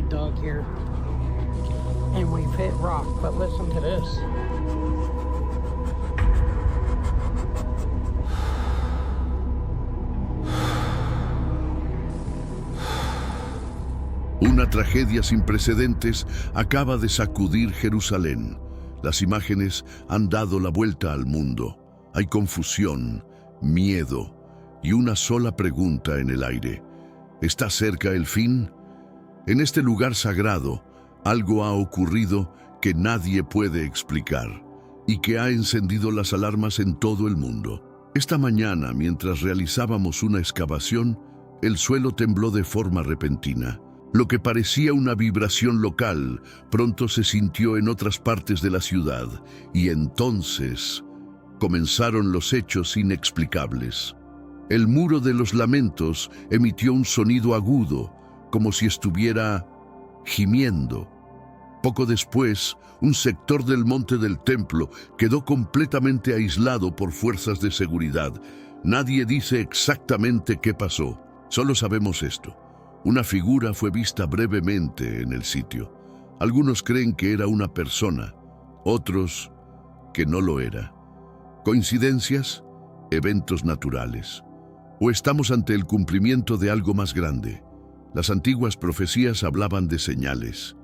dug here and we've hit rock, but listen to this. Una tragedia sin precedentes acaba de sacudir Jerusalén. Las imágenes han dado la vuelta al mundo. Hay confusión, miedo y una sola pregunta en el aire. ¿Está cerca el fin? En este lugar sagrado, algo ha ocurrido que nadie puede explicar y que ha encendido las alarmas en todo el mundo. Esta mañana, mientras realizábamos una excavación, el suelo tembló de forma repentina. Lo que parecía una vibración local pronto se sintió en otras partes de la ciudad y entonces comenzaron los hechos inexplicables. El muro de los lamentos emitió un sonido agudo, como si estuviera gimiendo. Poco después, un sector del monte del templo quedó completamente aislado por fuerzas de seguridad. Nadie dice exactamente qué pasó, solo sabemos esto. Una figura fue vista brevemente en el sitio. Algunos creen que era una persona, otros que no lo era. ¿Coincidencias? ¿Eventos naturales? ¿O estamos ante el cumplimiento de algo más grande? Las antiguas profecías hablaban de señales,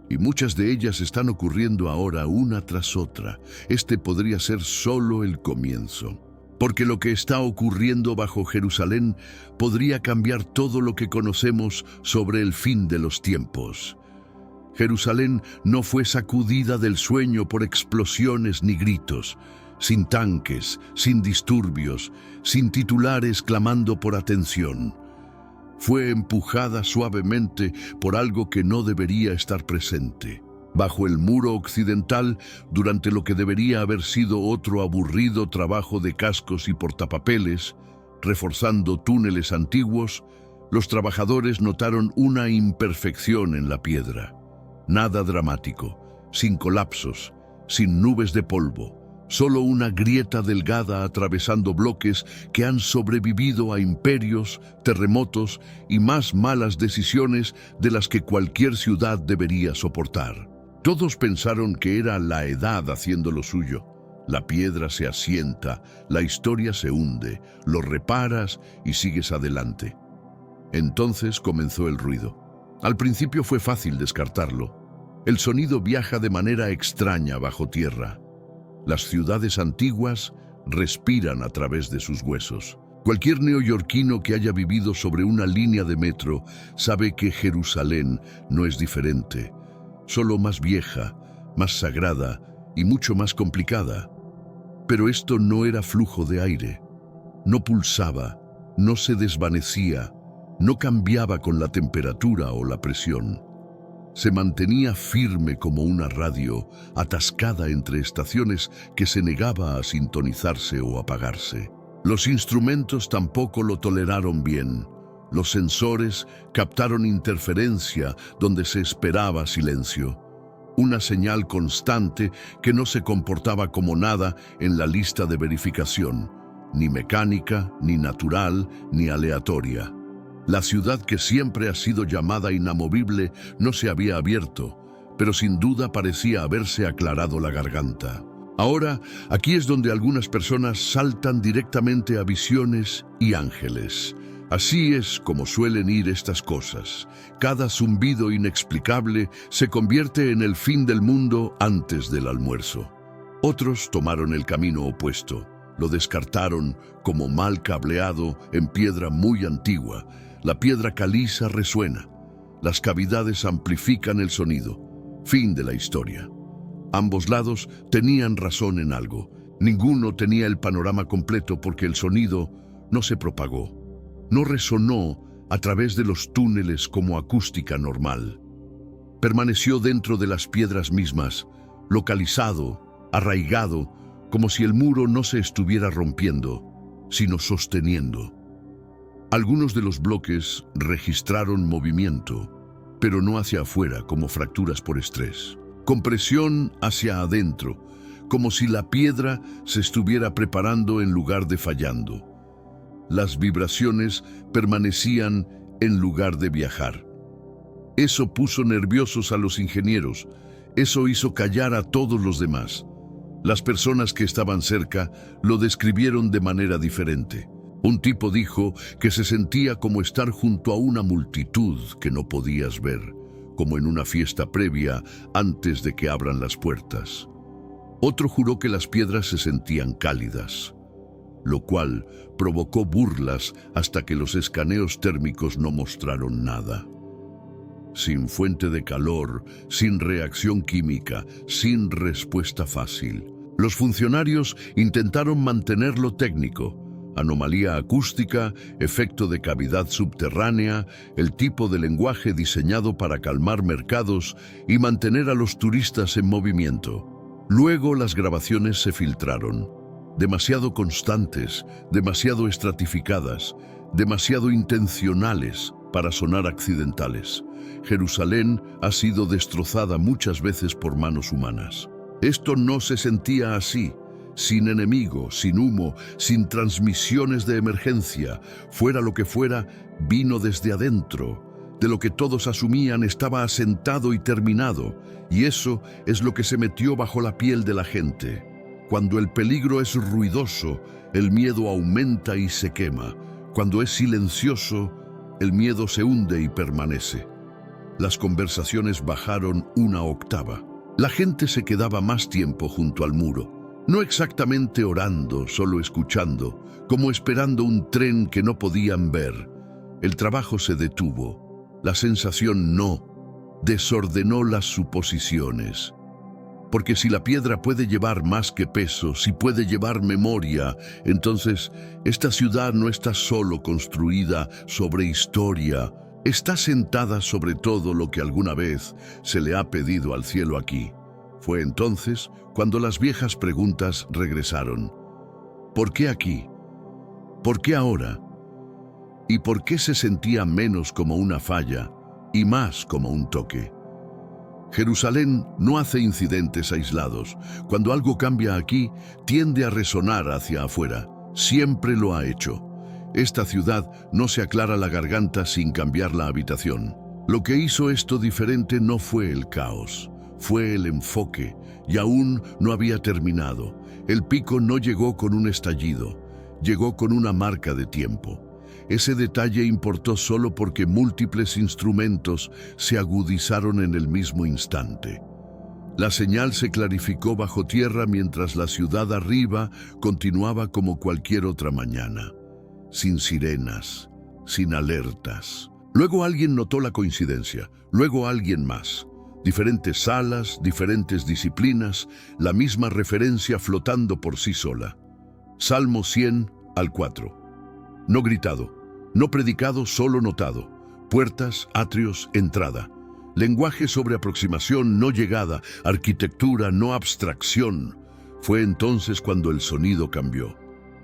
y muchas de ellas están ocurriendo ahora una tras otra. Este podría ser solo el comienzo. Porque lo que está ocurriendo bajo Jerusalén podría cambiar todo lo que conocemos sobre el fin de los tiempos. Jerusalén no fue sacudida del sueño por explosiones ni gritos, sin tanques, sin disturbios, sin titulares clamando por atención. Fue empujada suavemente por algo que no debería estar presente. Bajo el muro occidental, durante lo que debería haber sido otro aburrido trabajo de cascos y portapapeles, reforzando túneles antiguos, los trabajadores notaron una imperfección en la piedra. Nada dramático, sin colapsos, sin nubes de polvo, solo una grieta delgada atravesando bloques que han sobrevivido a imperios, terremotos y más malas decisiones de las que cualquier ciudad debería soportar. Todos pensaron que era la edad haciendo lo suyo. La piedra se asienta, la historia se hunde, lo reparas y sigues adelante. Entonces comenzó el ruido. Al principio fue fácil descartarlo. El sonido viaja de manera extraña bajo tierra. Las ciudades antiguas respiran a través de sus huesos. Cualquier neoyorquino que haya vivido sobre una línea de metro sabe que Jerusalén no es diferente. Solo más vieja, más sagrada y mucho más complicada. Pero esto no era flujo de aire. No pulsaba, no se desvanecía, no cambiaba con la temperatura o la presión. Se mantenía firme como una radio, atascada entre estaciones que se negaba a sintonizarse o apagarse. Los instrumentos tampoco lo toleraron bien. Los sensores captaron interferencia donde se esperaba silencio. Una señal constante que no se comportaba como nada en la lista de verificación, ni mecánica, ni natural, ni aleatoria. La ciudad que siempre ha sido llamada inamovible no se había abierto, pero sin duda parecía haberse aclarado la garganta. Ahora, aquí es donde algunas personas saltan directamente a visiones y ángeles. Así es como suelen ir estas cosas. Cada zumbido inexplicable se convierte en el fin del mundo antes del almuerzo. Otros tomaron el camino opuesto. Lo descartaron como mal cableado en piedra muy antigua. La piedra caliza resuena. Las cavidades amplifican el sonido. Fin de la historia. Ambos lados tenían razón en algo. Ninguno tenía el panorama completo porque el sonido no se propagó. No resonó a través de los túneles como acústica normal. Permaneció dentro de las piedras mismas, localizado, arraigado, como si el muro no se estuviera rompiendo, sino sosteniendo. Algunos de los bloques registraron movimiento, pero no hacia afuera como fracturas por estrés. Compresión hacia adentro, como si la piedra se estuviera preparando en lugar de fallando. Las vibraciones permanecían en lugar de viajar. Eso puso nerviosos a los ingenieros. Eso hizo callar a todos los demás. Las personas que estaban cerca lo describieron de manera diferente. Un tipo dijo que se sentía como estar junto a una multitud que no podías ver, como en una fiesta previa antes de que abran las puertas. Otro juró que las piedras se sentían cálidas, lo cual provocó burlas hasta que los escaneos térmicos no mostraron nada. Sin fuente de calor, sin reacción química, sin respuesta fácil. Los funcionarios intentaron mantenerlo técnico: anomalía acústica, efecto de cavidad subterránea, el tipo de lenguaje diseñado para calmar mercados y mantener a los turistas en movimiento. Luego las grabaciones se filtraron, demasiado constantes, demasiado estratificadas, demasiado intencionales para sonar accidentales. Jerusalén ha sido destrozada muchas veces por manos humanas. Esto no se sentía así, sin enemigo, sin humo, sin transmisiones de emergencia. Fuera lo que fuera, vino desde adentro. De lo que todos asumían estaba asentado y terminado, y eso es lo que se metió bajo la piel de la gente. Cuando el peligro es ruidoso, el miedo aumenta y se quema. Cuando es silencioso, el miedo se hunde y permanece. Las conversaciones bajaron una octava. La gente se quedaba más tiempo junto al muro, no exactamente orando, solo escuchando, como esperando un tren que no podían ver. El trabajo se detuvo. La sensación no desordenó las suposiciones. Porque si la piedra puede llevar más que peso, si puede llevar memoria, entonces esta ciudad no está solo construida sobre historia, está sentada sobre todo lo que alguna vez se le ha pedido al cielo aquí. Fue entonces cuando las viejas preguntas regresaron. ¿Por qué aquí? ¿Por qué ahora? ¿Y por qué se sentía menos como una falla y más como un toque? Jerusalén no hace incidentes aislados. Cuando algo cambia aquí, tiende a resonar hacia afuera. Siempre lo ha hecho. Esta ciudad no se aclara la garganta sin cambiar la habitación. Lo que hizo esto diferente no fue el caos, fue el enfoque, y aún no había terminado. El pico no llegó con un estallido, llegó con una marca de tiempo. Ese detalle importó solo porque múltiples instrumentos se agudizaron en el mismo instante. La señal se clarificó bajo tierra mientras la ciudad arriba continuaba como cualquier otra mañana, sin sirenas, sin alertas. Luego alguien notó la coincidencia, luego alguien más. Diferentes salas, diferentes disciplinas, la misma referencia flotando por sí sola. Salmo 100 al 4. No gritado, no predicado, solo notado. Puertas, atrios, entrada. Lenguaje sobre aproximación, no llegada. Arquitectura, no abstracción. Fue entonces cuando el sonido cambió.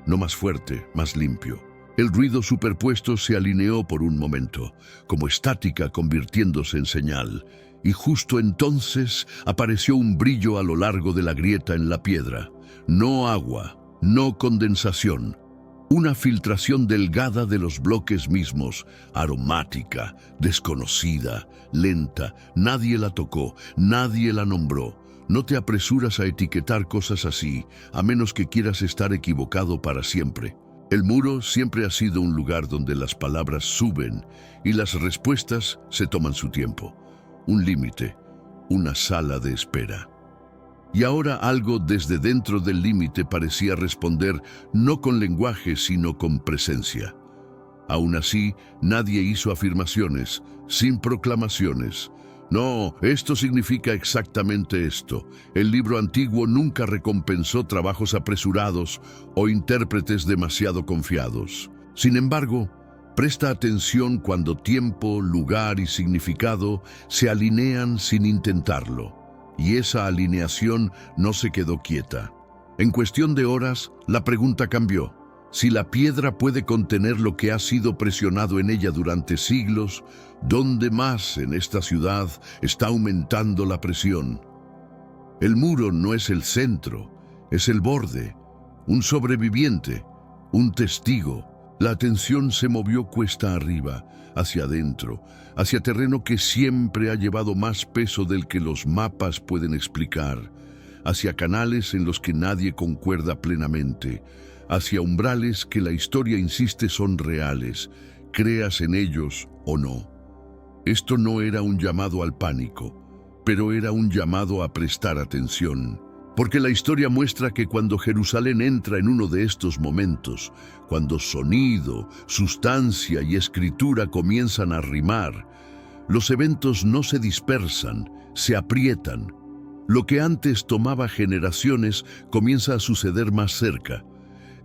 No más fuerte, más limpio. El ruido superpuesto se alineó por un momento, como estática convirtiéndose en señal. Y justo entonces apareció un brillo a lo largo de la grieta en la piedra. No agua, no condensación. Una filtración delgada de los bloques mismos, aromática, desconocida, lenta. Nadie la tocó, nadie la nombró. No te apresuras a etiquetar cosas así, a menos que quieras estar equivocado para siempre. El muro siempre ha sido un lugar donde las palabras suben y las respuestas se toman su tiempo. Un límite, una sala de espera. Y ahora algo desde dentro del límite parecía responder no con lenguaje, sino con presencia. Aún así, nadie hizo afirmaciones, sin proclamaciones. No, esto significa exactamente esto. El libro antiguo nunca recompensó trabajos apresurados o intérpretes demasiado confiados. Sin embargo, presta atención cuando tiempo, lugar y significado se alinean sin intentarlo. Y esa alineación no se quedó quieta. En cuestión de horas, la pregunta cambió. Si la piedra puede contener lo que ha sido presionado en ella durante siglos, ¿dónde más en esta ciudad está aumentando la presión? El muro no es el centro, es el borde, un sobreviviente, un testigo. La atención se movió cuesta arriba, hacia adentro, hacia terreno que siempre ha llevado más peso del que los mapas pueden explicar, hacia canales en los que nadie concuerda plenamente, hacia umbrales que la historia insiste son reales, creas en ellos o no. Esto no era un llamado al pánico, pero era un llamado a prestar atención. Porque la historia muestra que cuando Jerusalén entra en uno de estos momentos, cuando sonido, sustancia y escritura comienzan a rimar, los eventos no se dispersan, se aprietan. Lo que antes tomaba generaciones comienza a suceder más cerca.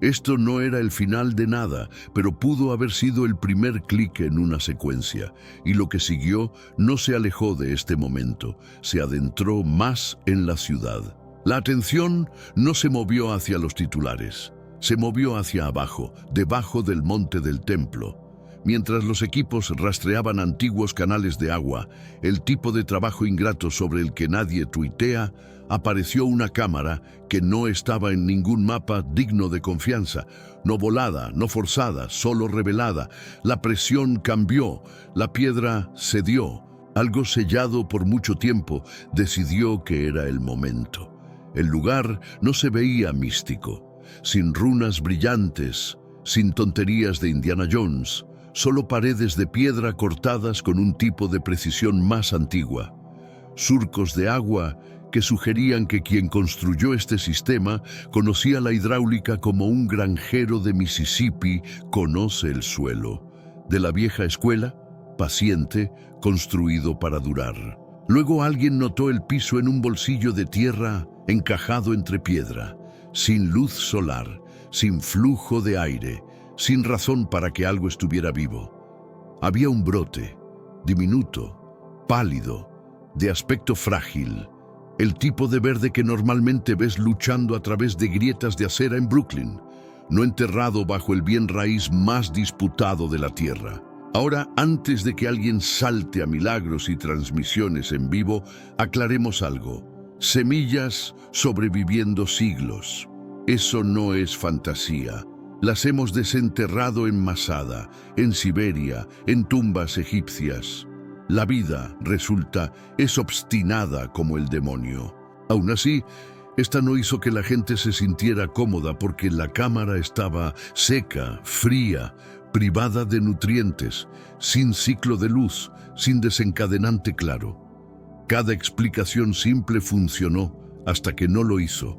Esto no era el final de nada, pero pudo haber sido el primer clic en una secuencia, y lo que siguió no se alejó de este momento, se adentró más en la ciudad. La atención no se movió hacia los titulares, se movió hacia abajo, debajo del monte del templo. Mientras los equipos rastreaban antiguos canales de agua, el tipo de trabajo ingrato sobre el que nadie tuitea, apareció una cámara que no estaba en ningún mapa digno de confianza, no volada, no forzada, solo revelada. La presión cambió, la piedra cedió, algo sellado por mucho tiempo decidió que era el momento. El lugar no se veía místico, sin runas brillantes, sin tonterías de Indiana Jones, solo paredes de piedra cortadas con un tipo de precisión más antigua. Surcos de agua que sugerían que quien construyó este sistema conocía la hidráulica como un granjero de Mississippi conoce el suelo. De la vieja escuela, paciente, construido para durar. Luego alguien notó el piso en un bolsillo de tierra encajado entre piedra, sin luz solar, sin flujo de aire, sin razón para que algo estuviera vivo. Había un brote, diminuto, pálido, de aspecto frágil, el tipo de verde que normalmente ves luchando a través de grietas de acera en Brooklyn, no enterrado bajo el bien raíz más disputado de la tierra. Ahora, antes de que alguien salte a milagros y transmisiones en vivo, aclaremos algo. Semillas sobreviviendo siglos. Eso no es fantasía. Las hemos desenterrado en Masada, en Siberia, en tumbas egipcias. La vida, resulta, es obstinada como el demonio. Aún así, esta no hizo que la gente se sintiera cómoda porque la cámara estaba seca, fría, privada de nutrientes, sin ciclo de luz, sin desencadenante claro. Cada explicación simple funcionó hasta que no lo hizo,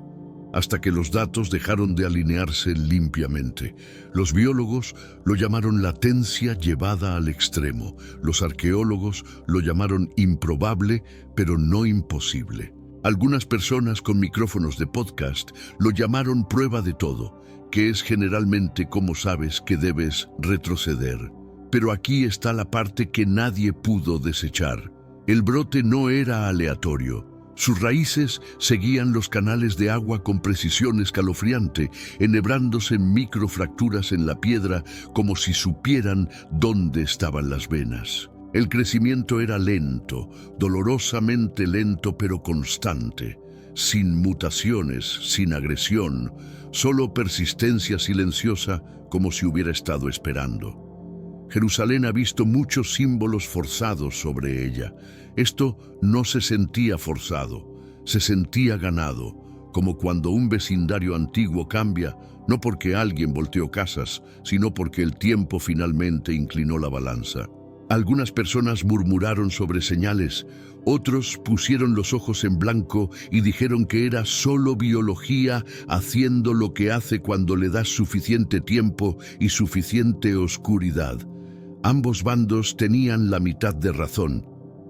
hasta que los datos dejaron de alinearse limpiamente. Los biólogos lo llamaron latencia llevada al extremo. Los arqueólogos lo llamaron improbable, pero no imposible. Algunas personas con micrófonos de podcast lo llamaron prueba de todo, que es generalmente como sabes que debes retroceder. Pero aquí está la parte que nadie pudo desechar. El brote no era aleatorio. Sus raíces seguían los canales de agua con precisión escalofriante, enhebrándose en microfracturas en la piedra como si supieran dónde estaban las venas. El crecimiento era lento, dolorosamente lento pero constante, sin mutaciones, sin agresión, solo persistencia silenciosa como si hubiera estado esperando. Jerusalén ha visto muchos símbolos forzados sobre ella. Esto no se sentía forzado, se sentía ganado, como cuando un vecindario antiguo cambia, no porque alguien volteó casas, sino porque el tiempo finalmente inclinó la balanza. Algunas personas murmuraron sobre señales, otros pusieron los ojos en blanco y dijeron que era solo biología haciendo lo que hace cuando le das suficiente tiempo y suficiente oscuridad. Ambos bandos tenían la mitad de razón,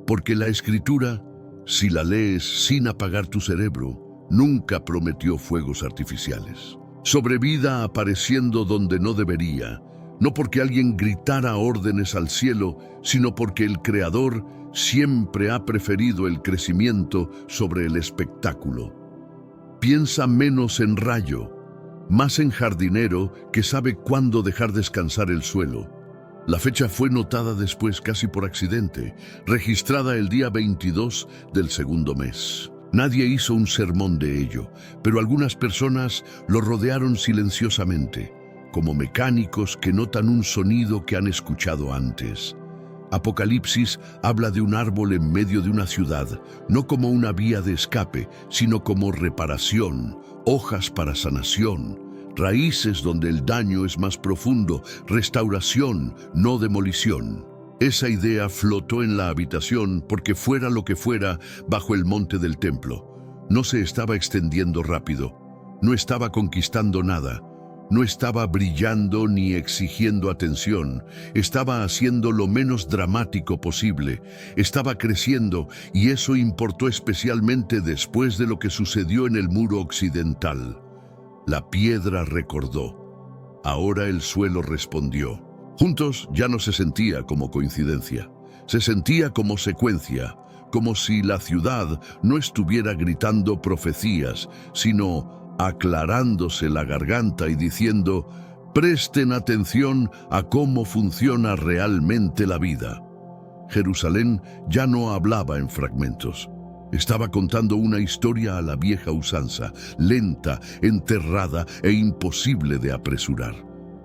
porque la escritura, si la lees sin apagar tu cerebro, nunca prometió fuegos artificiales. Sobre vida apareciendo donde no debería, no porque alguien gritara órdenes al cielo, sino porque el Creador siempre ha preferido el crecimiento sobre el espectáculo. Piensa menos en rayo, más en jardinero que sabe cuándo dejar descansar el suelo. La fecha fue notada después casi por accidente, registrada el día 22 del segundo mes. Nadie hizo un sermón de ello, pero algunas personas lo rodearon silenciosamente. como mecánicos que notan un sonido que han escuchado antes. Apocalipsis habla de un árbol en medio de una ciudad, no como una vía de escape, sino como reparación, hojas para sanación, raíces donde el daño es más profundo, restauración, no demolición. Esa idea flotó en la habitación porque fuera lo que fuera bajo el monte del templo. No se estaba extendiendo rápido, no estaba conquistando nada, no estaba brillando ni exigiendo atención, estaba haciendo lo menos dramático posible, estaba creciendo y eso importó especialmente después de lo que sucedió en el muro occidental. La piedra recordó, ahora el suelo respondió. Juntos ya no se sentía como coincidencia, se sentía como secuencia, como si la ciudad no estuviera gritando profecías, sino aclarándose la garganta y diciendo, presten atención a cómo funciona realmente la vida. Jerusalén ya no hablaba en fragmentos. Estaba contando una historia a la vieja usanza, lenta, enterrada e imposible de apresurar.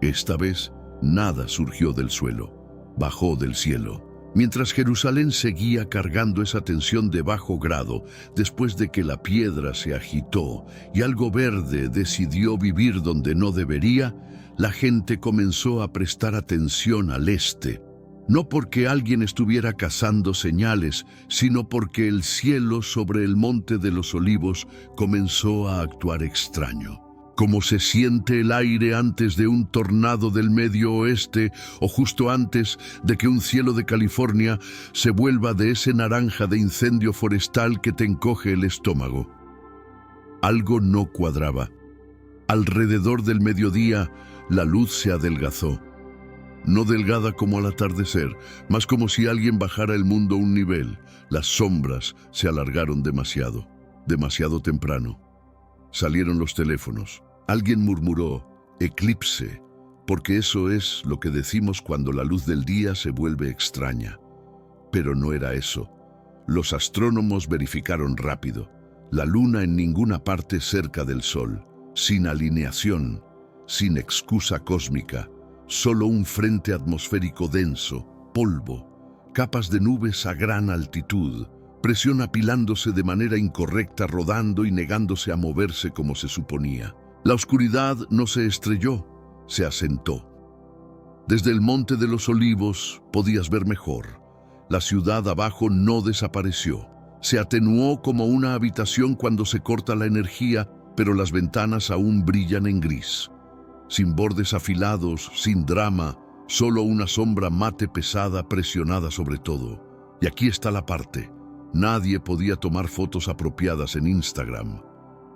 Esta vez, nada surgió del suelo, bajó del cielo. Mientras Jerusalén seguía cargando esa tensión de bajo grado, después de que la piedra se agitó y algo verde decidió vivir donde no debería, la gente comenzó a prestar atención al este. No porque alguien estuviera cazando señales, sino porque el cielo sobre el Monte de los Olivos comenzó a actuar extraño. Como se siente el aire antes de un tornado del Medio Oeste o justo antes de que un cielo de California se vuelva de ese naranja de incendio forestal que te encoge el estómago. Algo no cuadraba. Alrededor del mediodía, la luz se adelgazó. No delgada como al atardecer, más como si alguien bajara el mundo un nivel. Las sombras se alargaron demasiado, demasiado temprano. Salieron los teléfonos. Alguien murmuró, eclipse, porque eso es lo que decimos cuando la luz del día se vuelve extraña. Pero no era eso. Los astrónomos verificaron rápido. La luna en ninguna parte cerca del sol, sin alineación, sin excusa cósmica, solo un frente atmosférico denso, polvo, capas de nubes a gran altitud, presión apilándose de manera incorrecta, rodando y negándose a moverse como se suponía. La oscuridad no se estrelló, se asentó. Desde el Monte de los Olivos podías ver mejor. La ciudad abajo no desapareció. Se atenuó como una habitación cuando se corta la energía, pero las ventanas aún brillan en gris. Sin bordes afilados, sin drama, solo una sombra mate pesada presionada sobre todo. Y aquí está la parte. Nadie podía tomar fotos apropiadas en Instagram.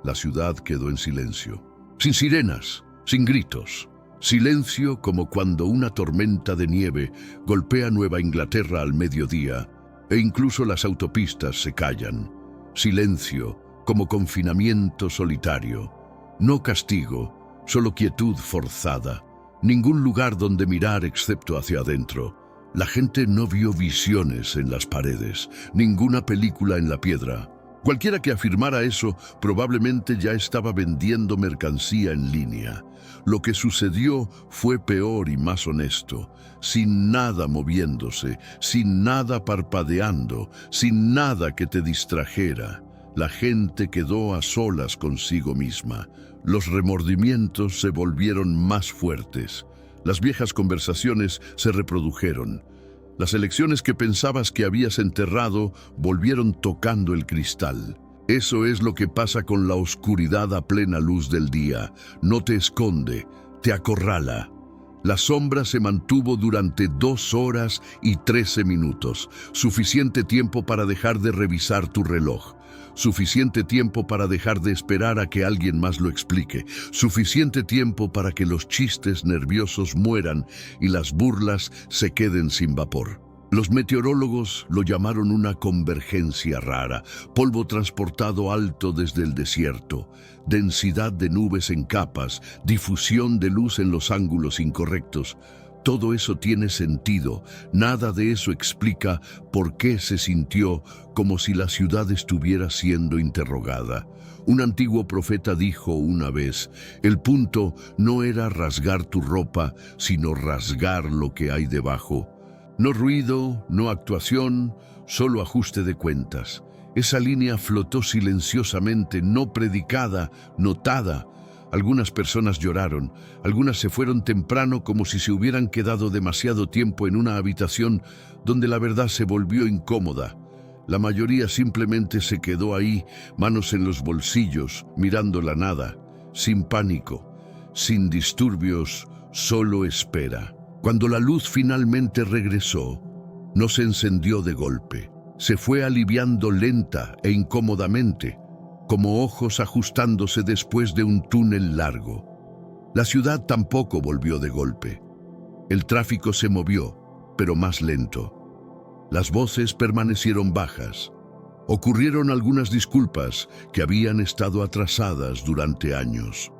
La ciudad quedó en silencio. Sin sirenas, sin gritos. Silencio como cuando una tormenta de nieve golpea Nueva Inglaterra al mediodía e incluso las autopistas se callan. Silencio como confinamiento solitario. No castigo, solo quietud forzada. Ningún lugar donde mirar excepto hacia adentro. La gente no vio visiones en las paredes, ninguna película en la piedra. Cualquiera que afirmara eso probablemente ya estaba vendiendo mercancía en línea. Lo que sucedió fue peor y más honesto, sin nada moviéndose, sin nada parpadeando, sin nada que te distrajera. La gente quedó a solas consigo misma. Los remordimientos se volvieron más fuertes. Las viejas conversaciones se reprodujeron. Las elecciones que pensabas que habías enterrado volvieron tocando el cristal. Eso es lo que pasa con la oscuridad a plena luz del día. No te esconde, te acorrala. La sombra se mantuvo durante 2 horas y 13 minutos, suficiente tiempo para dejar de revisar tu reloj. Suficiente tiempo para dejar de esperar a que alguien más lo explique. Suficiente tiempo para que los chistes nerviosos mueran y las burlas se queden sin vapor. Los meteorólogos lo llamaron una convergencia rara, polvo transportado alto desde el desierto, densidad de nubes en capas, difusión de luz en los ángulos incorrectos. Todo eso tiene sentido, nada de eso explica por qué se sintió como si la ciudad estuviera siendo interrogada. Un antiguo profeta dijo una vez, el punto no era rasgar tu ropa, sino rasgar lo que hay debajo. No ruido, no actuación, solo ajuste de cuentas. Esa línea flotó silenciosamente, no predicada, notada. Algunas personas lloraron, algunas se fueron temprano como si se hubieran quedado demasiado tiempo en una habitación donde la verdad se volvió incómoda. La mayoría simplemente se quedó ahí, manos en los bolsillos, mirando la nada, sin pánico, sin disturbios, solo espera. Cuando la luz finalmente regresó, no se encendió de golpe. Se fue aliviando lenta e incómodamente, como ojos ajustándose después de un túnel largo. La ciudad tampoco volvió de golpe. El tráfico se movió, pero más lento. Las voces permanecieron bajas. Ocurrieron algunas disculpas que habían estado atrasadas durante años.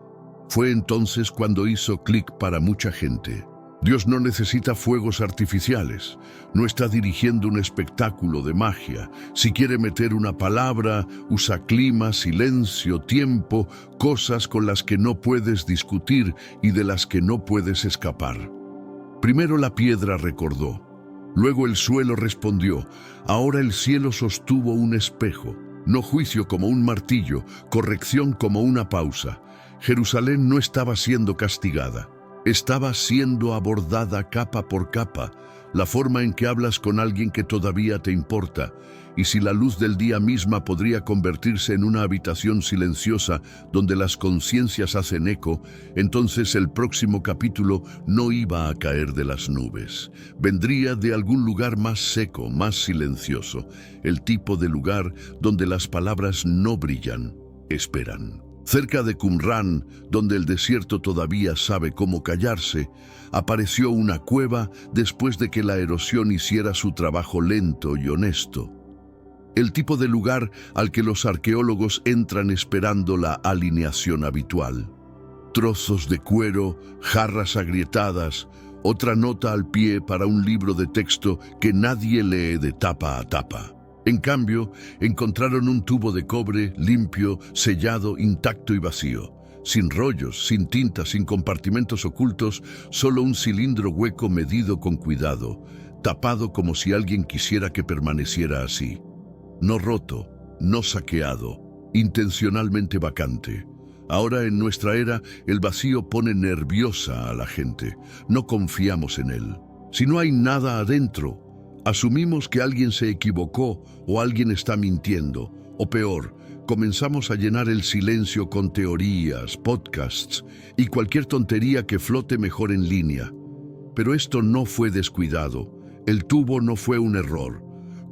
Fue entonces cuando hizo clic para mucha gente. Dios no necesita fuegos artificiales, no está dirigiendo un espectáculo de magia. Si quiere meter una palabra, usa clima, silencio, tiempo, cosas con las que no puedes discutir y de las que no puedes escapar. Primero la piedra recordó, luego el suelo respondió, ahora el cielo sostuvo un espejo, no juicio como un martillo, corrección como una pausa. Jerusalén no estaba siendo castigada. Estaba siendo abordada capa por capa, la forma en que hablas con alguien que todavía te importa, y si la luz del día misma podría convertirse en una habitación silenciosa donde las conciencias hacen eco, entonces el próximo capítulo no iba a caer de las nubes. Vendría de algún lugar más seco, más silencioso, el tipo de lugar donde las palabras no brillan, esperan. Cerca de Qumran, donde el desierto todavía sabe cómo callarse, apareció una cueva después de que la erosión hiciera su trabajo lento y honesto. El tipo de lugar al que los arqueólogos entran esperando la alineación habitual. Trozos de cuero, jarras agrietadas, otra nota al pie para un libro de texto que nadie lee de tapa a tapa. En cambio, encontraron un tubo de cobre limpio, sellado, intacto y vacío. Sin rollos, sin tinta, sin compartimentos ocultos, solo un cilindro hueco medido con cuidado, tapado como si alguien quisiera que permaneciera así. No roto, no saqueado, intencionalmente vacante. Ahora en nuestra era, el vacío pone nerviosa a la gente. No confiamos en él. Si no hay nada adentro, asumimos que alguien se equivocó o alguien está mintiendo, o peor, comenzamos a llenar el silencio con teorías, podcasts y cualquier tontería que flote mejor en línea. Pero esto no fue descuidado, el tubo no fue un error.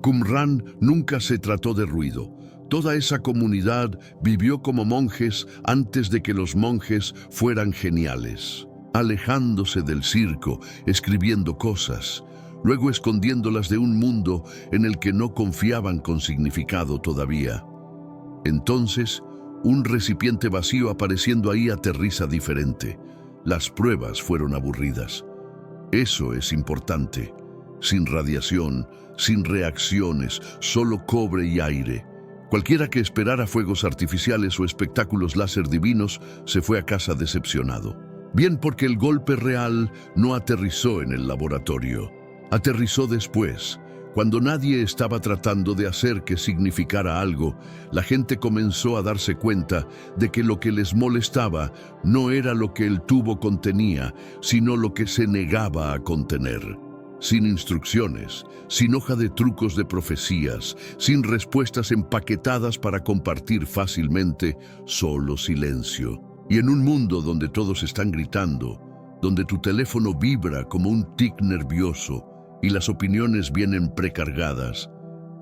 Qumran nunca se trató de ruido. Toda esa comunidad vivió como monjes antes de que los monjes fueran geniales, alejándose del circo, escribiendo cosas, luego escondiéndolas de un mundo en el que no confiaban con significado todavía. Entonces, un recipiente vacío apareciendo ahí aterriza diferente. Las pruebas fueron aburridas. Eso es importante. Sin radiación, sin reacciones, solo cobre y aire. Cualquiera que esperara fuegos artificiales o espectáculos láser divinos se fue a casa decepcionado. Bien porque el golpe real no aterrizó en el laboratorio. Aterrizó después. Cuando nadie estaba tratando de hacer que significara algo, la gente comenzó a darse cuenta de que lo que les molestaba no era lo que el tubo contenía, sino lo que se negaba a contener. Sin instrucciones, sin hoja de trucos de profecías, sin respuestas empaquetadas para compartir fácilmente, solo silencio. Y en un mundo donde todos están gritando, donde tu teléfono vibra como un tic nervioso, y las opiniones vienen precargadas,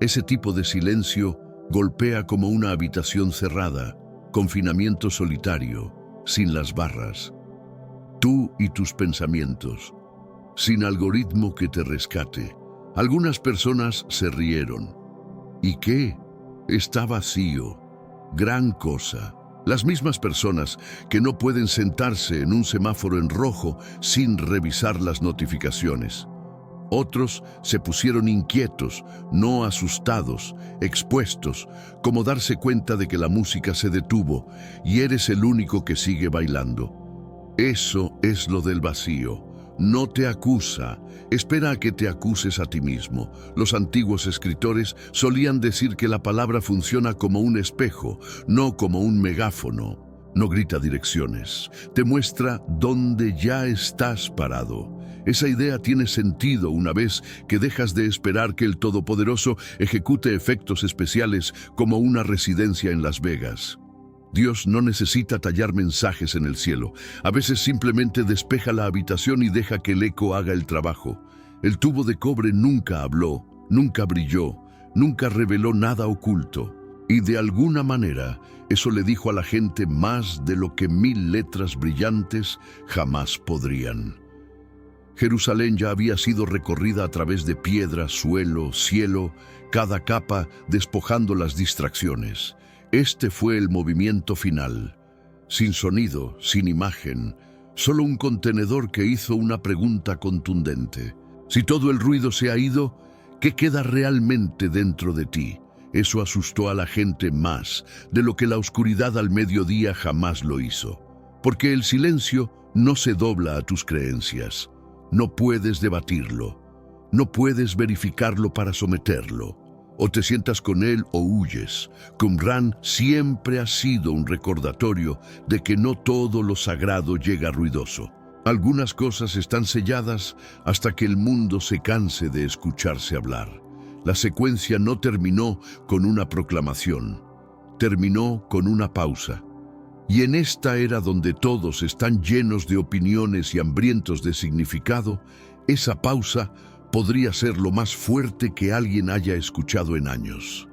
ese tipo de silencio golpea como una habitación cerrada, confinamiento solitario, sin las barras. Tú y tus pensamientos, sin algoritmo que te rescate. Algunas personas se rieron. ¿Y qué? Está vacío. Gran cosa. Las mismas personas que no pueden sentarse en un semáforo en rojo sin revisar las notificaciones. Otros se pusieron inquietos, no asustados, expuestos, como darse cuenta de que la música se detuvo y eres el único que sigue bailando. Eso es lo del vacío. No te acusa, espera a que te acuses a ti mismo. Los antiguos escritores solían decir que la palabra funciona como un espejo, no como un megáfono. No grita direcciones, te muestra dónde ya estás parado. Esa idea tiene sentido una vez que dejas de esperar que el Todopoderoso ejecute efectos especiales como una residencia en Las Vegas. Dios no necesita tallar mensajes en el cielo. A veces simplemente despeja la habitación y deja que el eco haga el trabajo. El tubo de cobre nunca habló, nunca brilló, nunca reveló nada oculto. Y de alguna manera, eso le dijo a la gente más de lo que 1000 letras brillantes jamás podrían. Jerusalén ya había sido recorrida a través de piedra, suelo, cielo, cada capa despojando las distracciones. Este fue el movimiento final. Sin sonido, sin imagen, solo un contenedor que hizo una pregunta contundente. Si todo el ruido se ha ido, ¿qué queda realmente dentro de ti? Eso asustó a la gente más de lo que la oscuridad al mediodía jamás lo hizo. Porque el silencio no se dobla a tus creencias. No puedes debatirlo. No puedes verificarlo para someterlo. O te sientas con él o huyes. Qumran siempre ha sido un recordatorio de que no todo lo sagrado llega ruidoso. Algunas cosas están selladas hasta que el mundo se canse de escucharse hablar. La secuencia no terminó con una proclamación, terminó con una pausa. Y en esta era donde todos están llenos de opiniones y hambrientos de significado, esa pausa podría ser lo más fuerte que alguien haya escuchado en años.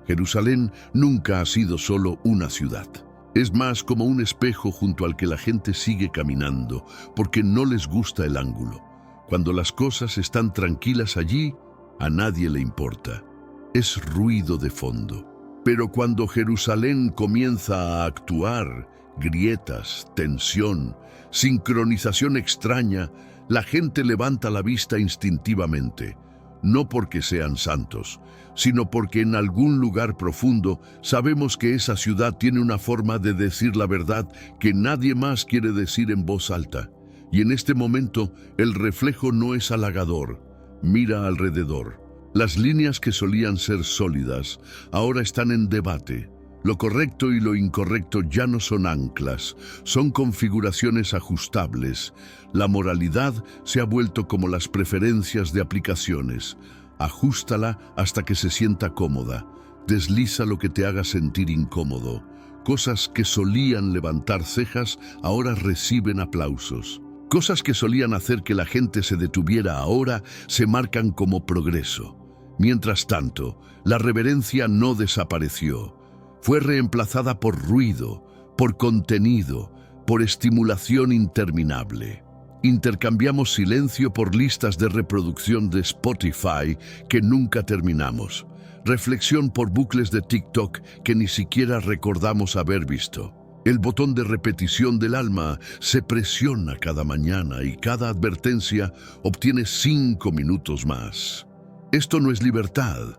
Jerusalén nunca ha sido solo una ciudad. Es más como un espejo junto al que la gente sigue caminando, porque no les gusta el ángulo. Cuando las cosas están tranquilas allí, a nadie le importa. Es ruido de fondo. Pero cuando Jerusalén comienza a actuar, grietas, tensión, sincronización extraña, la gente levanta la vista instintivamente, no porque sean santos, sino porque en algún lugar profundo sabemos que esa ciudad tiene una forma de decir la verdad que nadie más quiere decir en voz alta. Y en este momento el reflejo no es halagador. Mira alrededor. Las líneas que solían ser sólidas ahora están en debate. Lo correcto y lo incorrecto ya no son anclas, son configuraciones ajustables. La moralidad se ha vuelto como las preferencias de aplicaciones. Ajústala hasta que se sienta cómoda. Desliza lo que te haga sentir incómodo. Cosas que solían levantar cejas ahora reciben aplausos. Cosas que solían hacer que la gente se detuviera ahora se marcan como progreso. Mientras tanto, la reverencia no desapareció. Fue reemplazada por ruido, por contenido, por estimulación interminable. Intercambiamos silencio por listas de reproducción de Spotify que nunca terminamos. Reflexión por bucles de TikTok que ni siquiera recordamos haber visto. El botón de repetición del alma se presiona cada mañana y cada advertencia obtiene 5 minutos más. Esto no es libertad,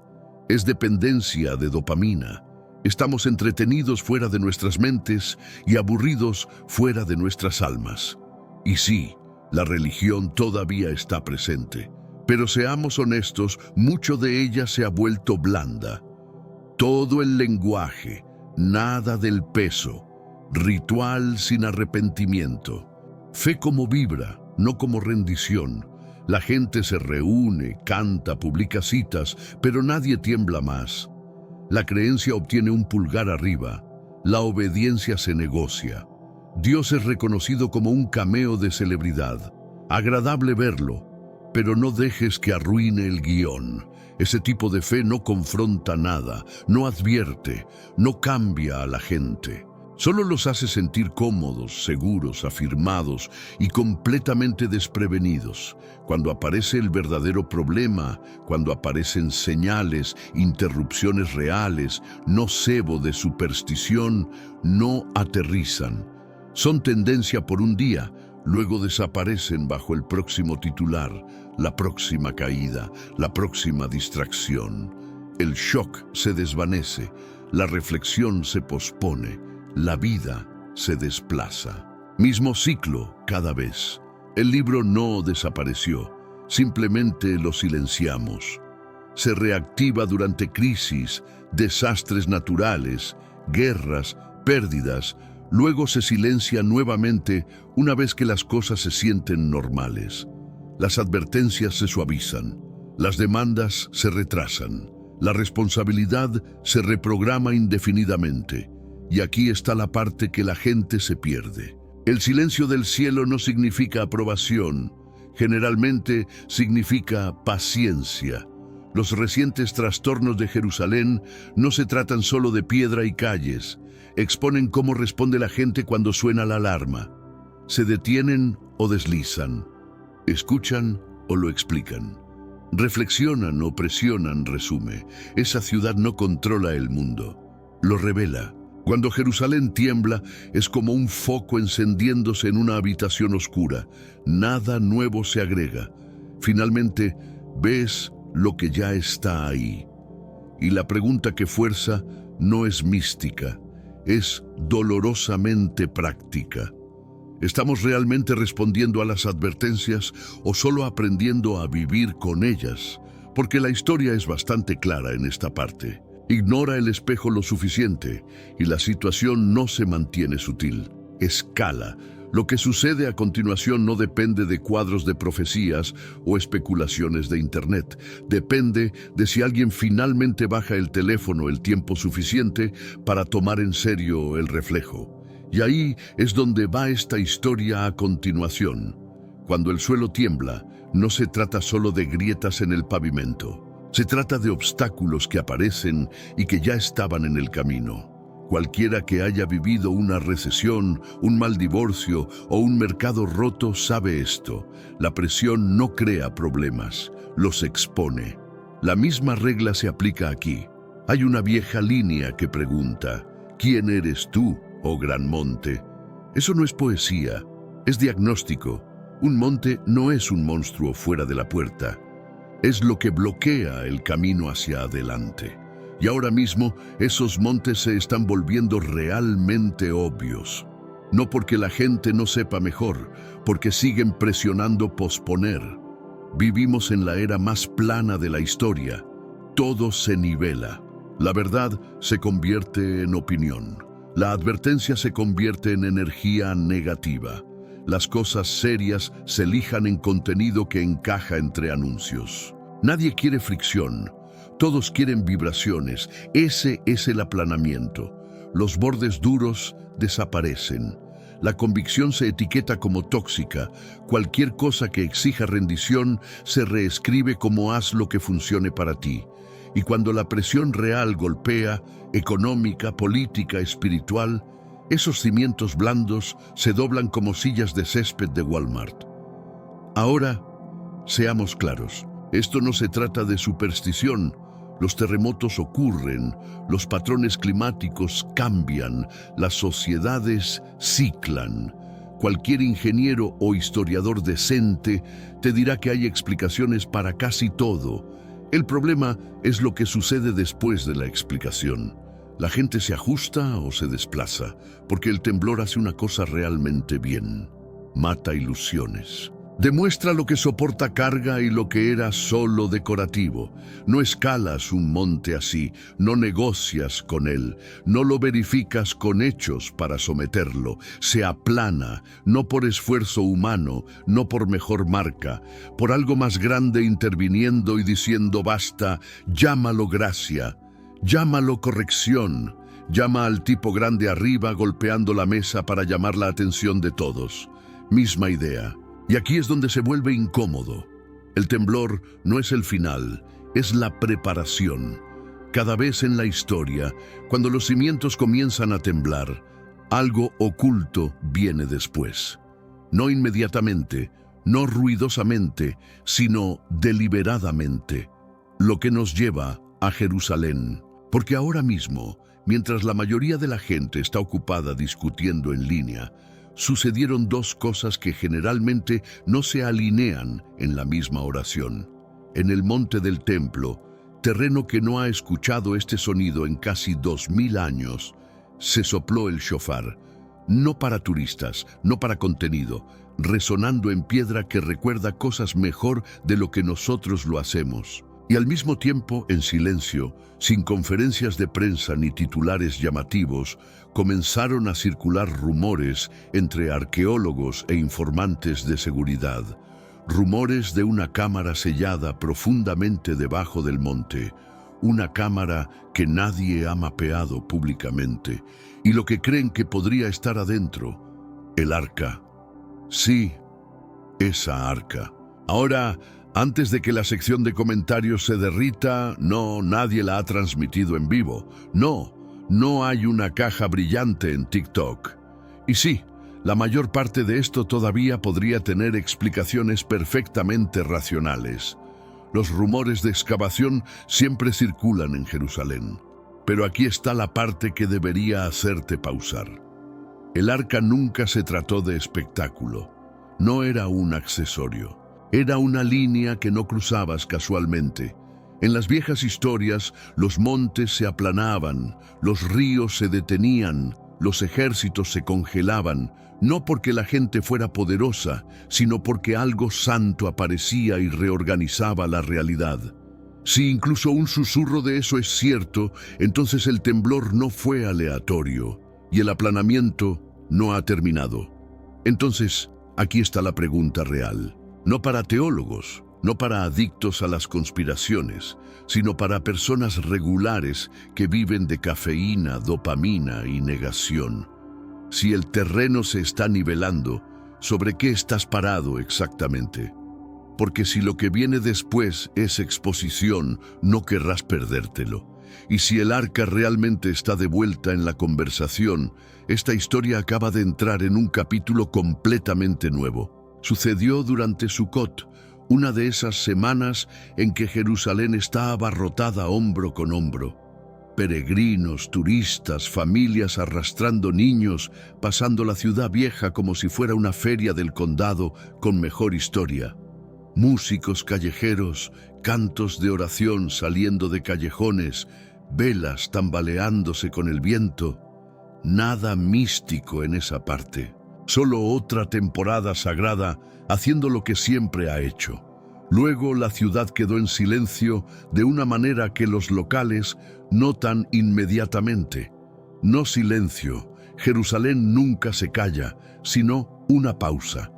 es dependencia de dopamina. Estamos entretenidos fuera de nuestras mentes y aburridos fuera de nuestras almas. Y sí, la religión todavía está presente, pero seamos honestos, mucho de ella se ha vuelto blanda. Todo el lenguaje, nada del peso, ritual sin arrepentimiento. Fe como vibra, no como rendición. La gente se reúne, canta, publica citas, pero nadie tiembla más. La creencia obtiene un pulgar arriba, la obediencia se negocia. Dios es reconocido como un cameo de celebridad. Agradable verlo, pero no dejes que arruine el guión. Ese tipo de fe no confronta nada, no advierte, no cambia a la gente. Solo los hace sentir cómodos, seguros, afirmados y completamente desprevenidos. Cuando aparece el verdadero problema, cuando aparecen señales, interrupciones reales, no cebo de superstición, no aterrizan. Son tendencia por un día, luego desaparecen bajo el próximo titular, la próxima caída, la próxima distracción. El shock se desvanece, la reflexión se pospone, la vida se desplaza. Mismo ciclo cada vez. El libro no desapareció, simplemente lo silenciamos. Se reactiva durante crisis, desastres naturales, guerras, pérdidas. Luego se silencia nuevamente una vez que las cosas se sienten normales. Las advertencias se suavizan, las demandas se retrasan, la responsabilidad se reprograma indefinidamente. Y aquí está la parte que la gente se pierde. El silencio del cielo no significa aprobación, generalmente significa paciencia. Los recientes trastornos de Jerusalén no se tratan solo de piedra y calles, exponen cómo responde la gente cuando suena la alarma. Se detienen o deslizan, escuchan o lo explican, reflexionan o presionan, resume. Esa ciudad no controla el mundo, lo revela. Cuando Jerusalén tiembla, es como un foco encendiéndose en una habitación oscura. Nada nuevo se agrega. Finalmente, ves lo que ya está ahí. Y la pregunta que fuerza no es mística, es dolorosamente práctica. ¿Estamos realmente respondiendo a las advertencias o solo aprendiendo a vivir con ellas? Porque la historia es bastante clara en esta parte. Ignora el espejo lo suficiente y la situación no se mantiene sutil. Escala. Lo que sucede a continuación no depende de cuadros de profecías o especulaciones de Internet. Depende de si alguien finalmente baja el teléfono el tiempo suficiente para tomar en serio el reflejo. Y ahí es donde va esta historia a continuación. Cuando el suelo tiembla, no se trata solo de grietas en el pavimento. Se trata de obstáculos que aparecen y que ya estaban en el camino. Cualquiera que haya vivido una recesión, un mal divorcio o un mercado roto sabe esto. La presión no crea problemas, los expone. La misma regla se aplica aquí. Hay una vieja línea que pregunta: ¿quién eres tú, oh gran monte? Eso no es poesía, es diagnóstico. Un monte no es un monstruo fuera de la puerta. Es lo que bloquea el camino hacia adelante. Y ahora mismo esos montes se están volviendo realmente obvios. No porque la gente no sepa mejor, porque siguen presionando posponer. Vivimos en la era más plana de la historia. Todo se nivela. La verdad se convierte en opinión. La advertencia se convierte en energía negativa. Las cosas serias se lijan en contenido que encaja entre anuncios. Nadie quiere fricción. Todos quieren vibraciones. Ese es el aplanamiento. Los bordes duros desaparecen. La convicción se etiqueta como tóxica. Cualquier cosa que exija rendición se reescribe como haz lo que funcione para ti. Y cuando la presión real golpea, económica, política, espiritual, esos cimientos blandos se doblan como sillas de césped de Walmart. Ahora, seamos claros. Esto no se trata de superstición. Los terremotos ocurren, los patrones climáticos cambian, las sociedades ciclan. Cualquier ingeniero o historiador decente te dirá que hay explicaciones para casi todo. El problema es lo que sucede después de la explicación. La gente se ajusta o se desplaza, porque el temblor hace una cosa realmente bien. Mata ilusiones. Demuestra lo que soporta carga y lo que era solo decorativo. No escalas un monte así, no negocias con él, no lo verificas con hechos para someterlo. Se aplana, no por esfuerzo humano, no por mejor marca, por algo más grande interviniendo y diciendo basta. Llámalo gracia, llámalo corrección, llama al tipo grande arriba golpeando la mesa para llamar la atención de todos. Misma idea. Y aquí es donde se vuelve incómodo. El temblor no es el final, es la preparación. Cada vez en la historia, cuando los cimientos comienzan a temblar, algo oculto viene después. No inmediatamente, no ruidosamente, sino deliberadamente. Lo que nos lleva a Jerusalén. Porque ahora mismo, mientras la mayoría de la gente está ocupada discutiendo en línea, sucedieron dos cosas que generalmente no se alinean en la misma oración. En el monte del templo, terreno que no ha escuchado este sonido en casi 2000 años, se sopló el shofar, no para turistas, no para contenido, resonando en piedra que recuerda cosas mejor de lo que nosotros lo hacemos. Y al mismo tiempo, en silencio, sin conferencias de prensa ni titulares llamativos, comenzaron a circular rumores entre arqueólogos e informantes de seguridad. Rumores de una cámara sellada profundamente debajo del monte, una cámara que nadie ha mapeado públicamente, y lo que creen que podría estar adentro, el arca. Sí, esa arca. Ahora, antes de que la sección de comentarios se derrita, no, nadie la ha transmitido en vivo. No hay una caja brillante en TikTok. Y sí, la mayor parte de esto todavía podría tener explicaciones perfectamente racionales. Los rumores de excavación siempre circulan en Jerusalén. Pero aquí está la parte que debería hacerte pausar. El arca nunca se trató de espectáculo. No era un accesorio. Era una línea que no cruzabas casualmente. En las viejas historias, los montes se aplanaban, los ríos se detenían, los ejércitos se congelaban, no porque la gente fuera poderosa, sino porque algo santo aparecía y reorganizaba la realidad. Si incluso un susurro de eso es cierto, entonces el temblor no fue aleatorio y el aplanamiento no ha terminado. Entonces, aquí está la pregunta real. No para teólogos, no para adictos a las conspiraciones, sino para personas regulares que viven de cafeína, dopamina y negación. Si el terreno se está nivelando, ¿sobre qué estás parado exactamente? Porque si lo que viene después es exposición, no querrás perdértelo. Y si el arca realmente está de vuelta en la conversación, esta historia acaba de entrar en un capítulo completamente nuevo. Sucedió durante Sukkot, una de esas semanas en que Jerusalén está abarrotada hombro con hombro. Peregrinos, turistas, familias arrastrando niños, pasando la ciudad vieja como si fuera una feria del condado con mejor historia. Músicos callejeros, cantos de oración saliendo de callejones, velas tambaleándose con el viento. Nada místico en esa parte. Solo otra temporada sagrada haciendo lo que siempre ha hecho. Luego la ciudad quedó en silencio de una manera que los locales notan inmediatamente. No silencio, Jerusalén nunca se calla, sino una pausa.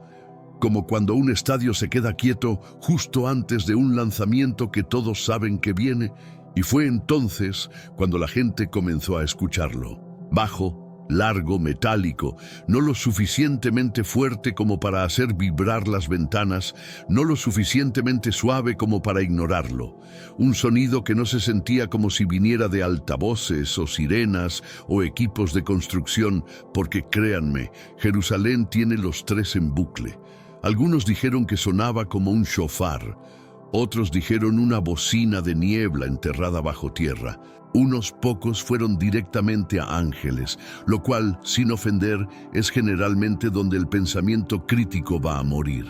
Como cuando un estadio se queda quieto justo antes de un lanzamiento que todos saben que viene, y fue entonces cuando la gente comenzó a escucharlo. Bajo, largo, metálico, no lo suficientemente fuerte como para hacer vibrar las ventanas, no lo suficientemente suave como para ignorarlo. Un sonido que no se sentía como si viniera de altavoces o sirenas o equipos de construcción, porque créanme, Jerusalén tiene los tres en bucle. Algunos dijeron que sonaba como un shofar, otros dijeron una bocina de niebla enterrada bajo tierra. Unos pocos fueron directamente a ángeles, lo cual, sin ofender, es generalmente donde el pensamiento crítico va a morir.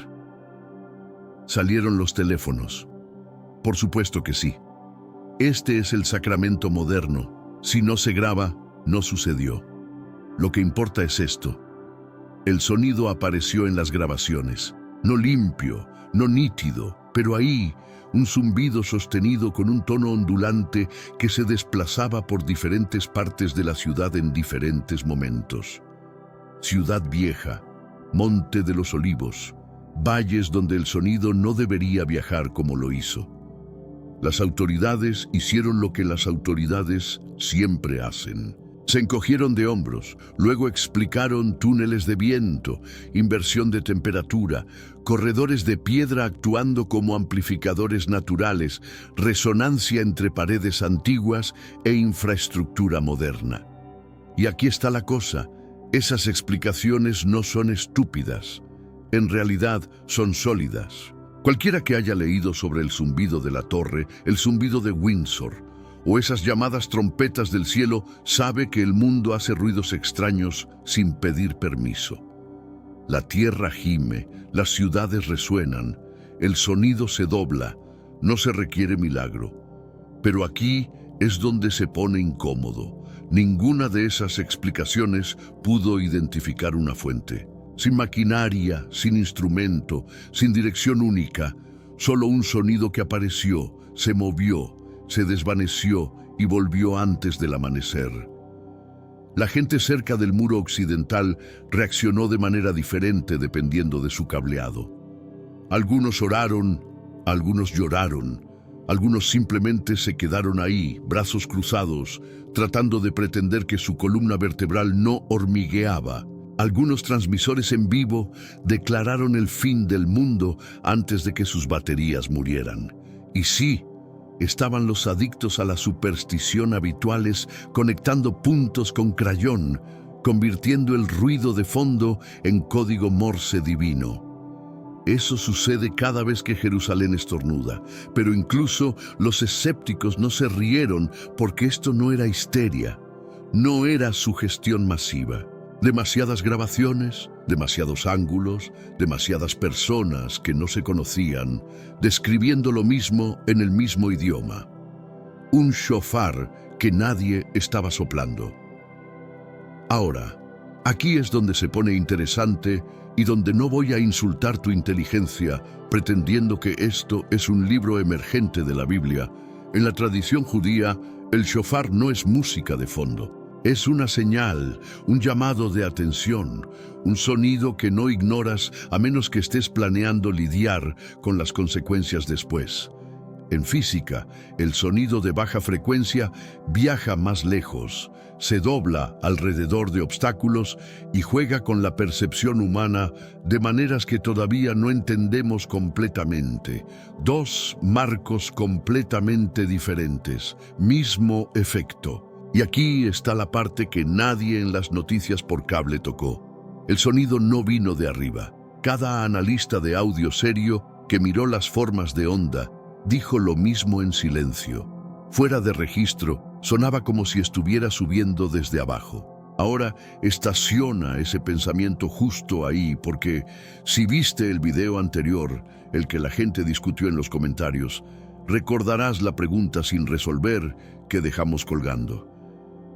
Salieron los teléfonos. Por supuesto que sí. Este es el sacramento moderno. Si no se graba, no sucedió. Lo que importa es esto. El sonido apareció en las grabaciones. No limpio, no nítido, pero ahí, un zumbido sostenido con un tono ondulante que se desplazaba por diferentes partes de la ciudad en diferentes momentos. Ciudad Vieja, Monte de los Olivos, valles donde el sonido no debería viajar como lo hizo. Las autoridades hicieron lo que las autoridades siempre hacen. Se encogieron de hombros, luego explicaron túneles de viento, inversión de temperatura, corredores de piedra actuando como amplificadores naturales, resonancia entre paredes antiguas e infraestructura moderna. Y aquí está la cosa, esas explicaciones no son estúpidas, en realidad son sólidas. Cualquiera que haya leído sobre el zumbido de la torre, el zumbido de Windsor, o esas llamadas trompetas del cielo, sabe que el mundo hace ruidos extraños sin pedir permiso. La tierra gime, las ciudades resuenan, el sonido se dobla, no se requiere milagro. Pero aquí es donde se pone incómodo. Ninguna de esas explicaciones pudo identificar una fuente. Sin maquinaria, sin instrumento, sin dirección única, solo un sonido que apareció, se movió, se desvaneció y volvió antes del amanecer. La gente cerca del muro occidental reaccionó de manera diferente dependiendo de su cableado. Algunos oraron, algunos lloraron, algunos simplemente se quedaron ahí, brazos cruzados, tratando de pretender que su columna vertebral no hormigueaba. Algunos transmisores en vivo declararon el fin del mundo antes de que sus baterías murieran. Y sí, estaban los adictos a la superstición habituales conectando puntos con crayón, convirtiendo el ruido de fondo en código Morse divino. Eso sucede cada vez que Jerusalén estornuda, pero incluso los escépticos no se rieron porque esto no era histeria, no era sugestión masiva. Demasiadas grabaciones, demasiados ángulos, demasiadas personas que no se conocían, describiendo lo mismo en el mismo idioma. Un shofar que nadie estaba soplando. Ahora, aquí es donde se pone interesante y donde no voy a insultar tu inteligencia pretendiendo que esto es un libro emergente de la Biblia. En la tradición judía, el shofar no es música de fondo. Es una señal, un llamado de atención, un sonido que no ignoras a menos que estés planeando lidiar con las consecuencias después. En física, el sonido de baja frecuencia viaja más lejos, se dobla alrededor de obstáculos y juega con la percepción humana de maneras que todavía no entendemos completamente. Dos marcos completamente diferentes, mismo efecto. Y aquí está la parte que nadie en las noticias por cable tocó. El sonido no vino de arriba. Cada analista de audio serio que miró las formas de onda dijo lo mismo en silencio. Fuera de registro, sonaba como si estuviera subiendo desde abajo. Ahora estaciona ese pensamiento justo ahí, porque si viste el video anterior, el que la gente discutió en los comentarios, recordarás la pregunta sin resolver que dejamos colgando.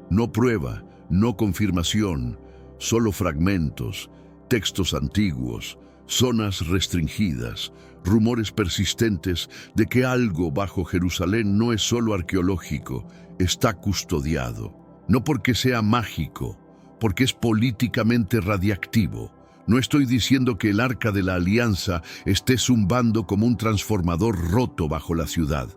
No prueba, no confirmación, solo fragmentos, textos antiguos, zonas restringidas, rumores persistentes de que algo bajo Jerusalén no es solo arqueológico, está custodiado. No porque sea mágico, porque es políticamente radiactivo. No estoy diciendo que el Arca de la Alianza esté zumbando como un transformador roto bajo la ciudad.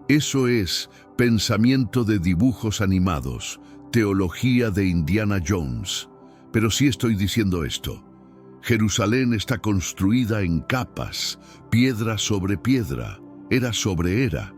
Eso es pensamiento de dibujos animados, teología de Indiana Jones. Pero sí estoy diciendo esto. Jerusalén está construida en capas, piedra sobre piedra, era sobre era,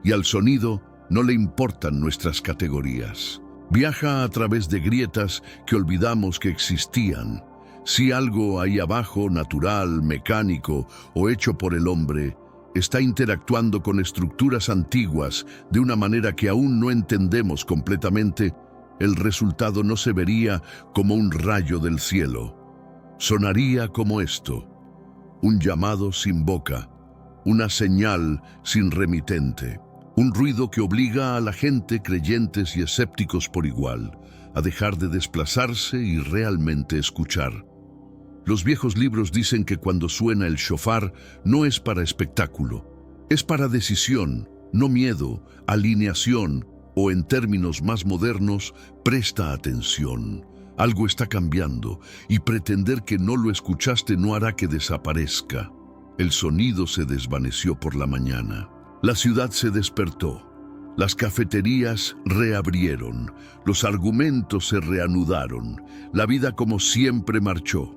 y al sonido no le importan nuestras categorías. Viaja a través de grietas que olvidamos que existían. Si algo ahí abajo, natural, mecánico o hecho por el hombre, está interactuando con estructuras antiguas de una manera que aún no entendemos completamente, el resultado no se vería como un rayo del cielo. Sonaría como esto: un llamado sin boca, una señal sin remitente, un ruido que obliga a la gente, creyentes y escépticos por igual, a dejar de desplazarse y realmente escuchar. Los viejos libros dicen que cuando suena el shofar no es para espectáculo, es para decisión, no miedo, alineación o, en términos más modernos, presta atención. Algo está cambiando y pretender que no lo escuchaste no hará que desaparezca. El sonido se desvaneció por la mañana. La ciudad se despertó. Las cafeterías reabrieron. Los argumentos se reanudaron. La vida como siempre marchó.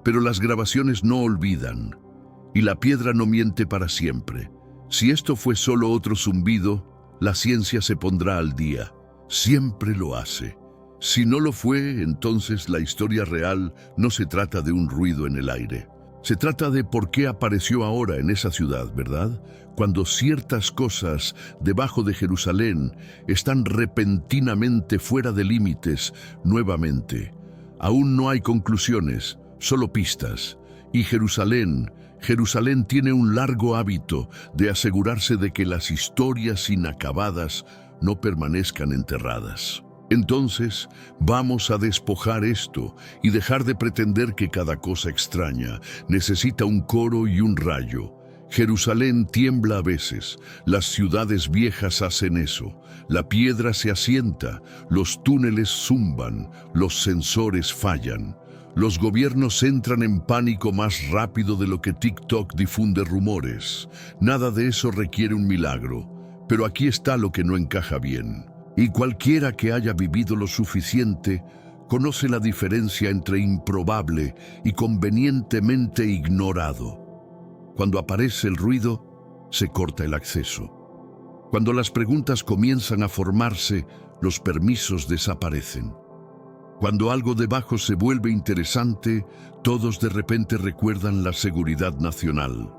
Pero las grabaciones no olvidan. Y la piedra no miente para siempre. Si esto fue solo otro zumbido, la ciencia se pondrá al día. Siempre lo hace. Si no lo fue, entonces la historia real no se trata de un ruido en el aire. Se trata de por qué apareció ahora en esa ciudad, ¿verdad? Cuando ciertas cosas debajo de Jerusalén están repentinamente fuera de límites nuevamente. Aún no hay conclusiones, solo pistas. Y Jerusalén tiene un largo hábito de asegurarse de que las historias inacabadas no permanezcan enterradas. Entonces, vamos a despojar esto y dejar de pretender que cada cosa extraña necesita un coro y un rayo. Jerusalén tiembla a veces, las ciudades viejas hacen eso, la piedra se asienta, los túneles zumban, los sensores fallan. Los gobiernos entran en pánico más rápido de lo que TikTok difunde rumores. Nada de eso requiere un milagro, pero aquí está lo que no encaja bien. Y cualquiera que haya vivido lo suficiente conoce la diferencia entre improbable y convenientemente ignorado. Cuando aparece el ruido, se corta el acceso. Cuando las preguntas comienzan a formarse, los permisos desaparecen. Cuando algo debajo se vuelve interesante, todos de repente recuerdan la seguridad nacional.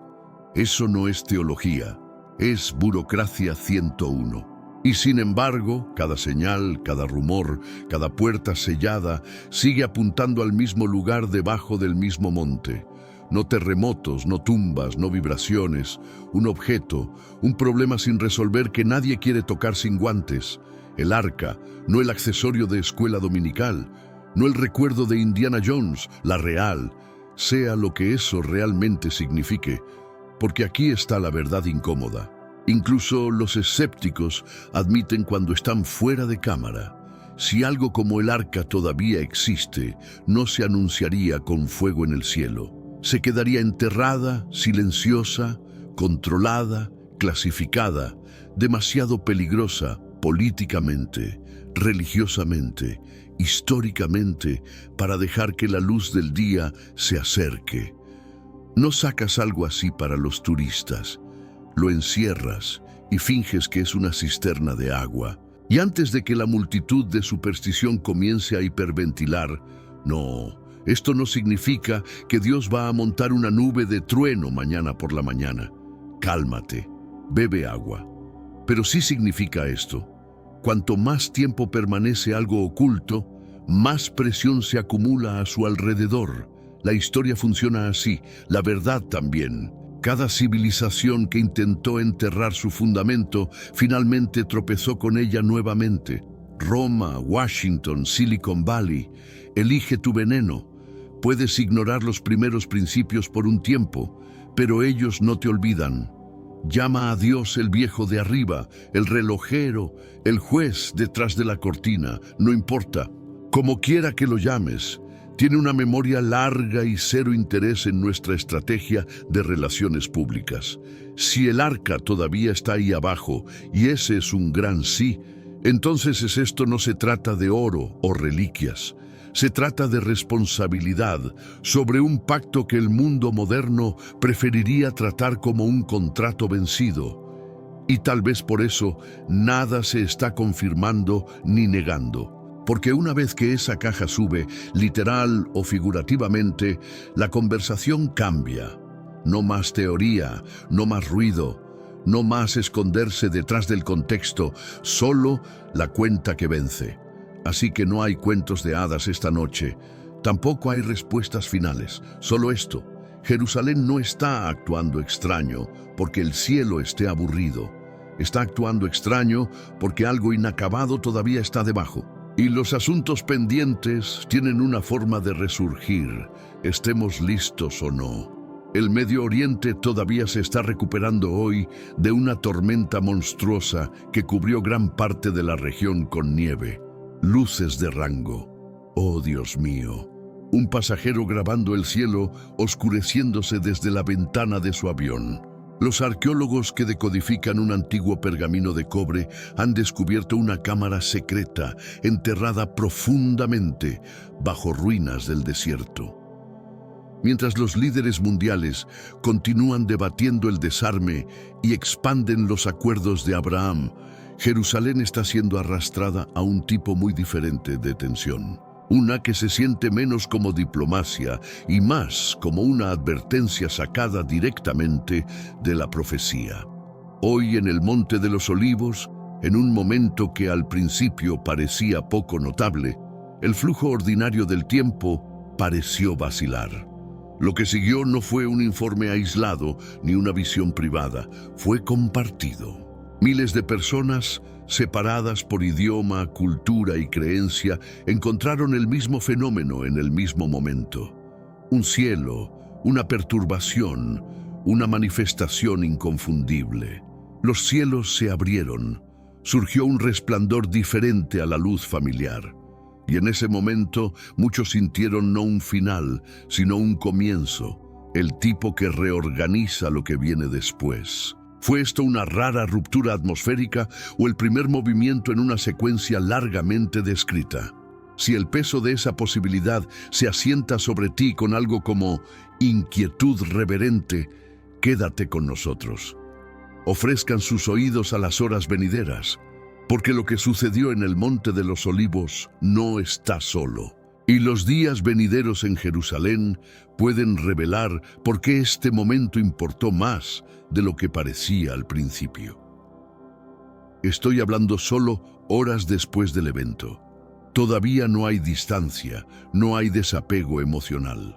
Eso no es teología, es burocracia 101. Y sin embargo, cada señal, cada rumor, cada puerta sellada sigue apuntando al mismo lugar debajo del mismo monte. No terremotos, no tumbas, no vibraciones, un objeto, un problema sin resolver que nadie quiere tocar sin guantes. El arca, no el accesorio de escuela dominical, no el recuerdo de Indiana Jones, la real, sea lo que eso realmente signifique, porque aquí está la verdad incómoda. Incluso los escépticos admiten cuando están fuera de cámara. Si algo como el arca todavía existe, no se anunciaría con fuego en el cielo. Se quedaría enterrada, silenciosa, controlada, clasificada, demasiado peligrosa políticamente, religiosamente, históricamente, para dejar que la luz del día se acerque. No sacas algo así para los turistas. Lo encierras y finges que es una cisterna de agua. Y antes de que la multitud de superstición comience a hiperventilar, no, esto no significa que Dios va a montar una nube de trueno mañana por la mañana. Cálmate, bebe agua. Pero sí significa esto: cuanto más tiempo permanece algo oculto, más presión se acumula a su alrededor. La historia funciona así, la verdad también. Cada civilización que intentó enterrar su fundamento finalmente tropezó con ella nuevamente. Roma, Washington, Silicon Valley. Elige tu veneno. Puedes ignorar los primeros principios por un tiempo, pero ellos no te olvidan. Llama a Dios el viejo de arriba, el relojero, el juez detrás de la cortina, no importa. Como quiera que lo llames, tiene una memoria larga y cero interés en nuestra estrategia de relaciones públicas. Si el arca todavía está ahí abajo, y ese es un gran sí, entonces esto no se trata de oro o reliquias. Se trata de responsabilidad sobre un pacto que el mundo moderno preferiría tratar como un contrato vencido. Y tal vez por eso nada se está confirmando ni negando. Porque una vez que esa caja sube, literal o figurativamente, la conversación cambia. No más teoría, no más ruido, no más esconderse detrás del contexto, solo la cuenta que vence. Así que no hay cuentos de hadas esta noche, tampoco hay respuestas finales, solo esto: Jerusalén no está actuando extraño porque el cielo esté aburrido. Está actuando extraño porque algo inacabado todavía está debajo. Y los asuntos pendientes tienen una forma de resurgir, estemos listos o no. El Medio Oriente todavía se está recuperando hoy de una tormenta monstruosa que cubrió gran parte de la región con nieve. Luces de rango. Oh, Dios mío. Un pasajero grabando el cielo oscureciéndose desde la ventana de su avión. Los arqueólogos que decodifican un antiguo pergamino de cobre han descubierto una cámara secreta enterrada profundamente bajo ruinas del desierto. Mientras los líderes mundiales continúan debatiendo el desarme y expanden los acuerdos de Abraham, Jerusalén está siendo arrastrada a un tipo muy diferente de tensión. Una que se siente menos como diplomacia y más como una advertencia sacada directamente de la profecía. Hoy en el Monte de los Olivos, en un momento que al principio parecía poco notable, el flujo ordinario del tiempo pareció vacilar. Lo que siguió no fue un informe aislado ni una visión privada, fue compartido. Miles de personas, separadas por idioma, cultura y creencia, encontraron el mismo fenómeno en el mismo momento. Un cielo, una perturbación, una manifestación inconfundible. Los cielos se abrieron, surgió un resplandor diferente a la luz familiar. Y en ese momento muchos sintieron no un final, sino un comienzo, el tipo que reorganiza lo que viene después. ¿Fue esto una rara ruptura atmosférica o el primer movimiento en una secuencia largamente descrita? Si el peso de esa posibilidad se asienta sobre ti con algo como inquietud reverente, quédate con nosotros. Ofrezcan sus oídos a las horas venideras, porque lo que sucedió en el Monte de los Olivos no está solo. Y los días venideros en Jerusalén pueden revelar por qué este momento importó más de lo que parecía al principio. Estoy hablando solo horas después del evento. Todavía no hay distancia, no hay desapego emocional.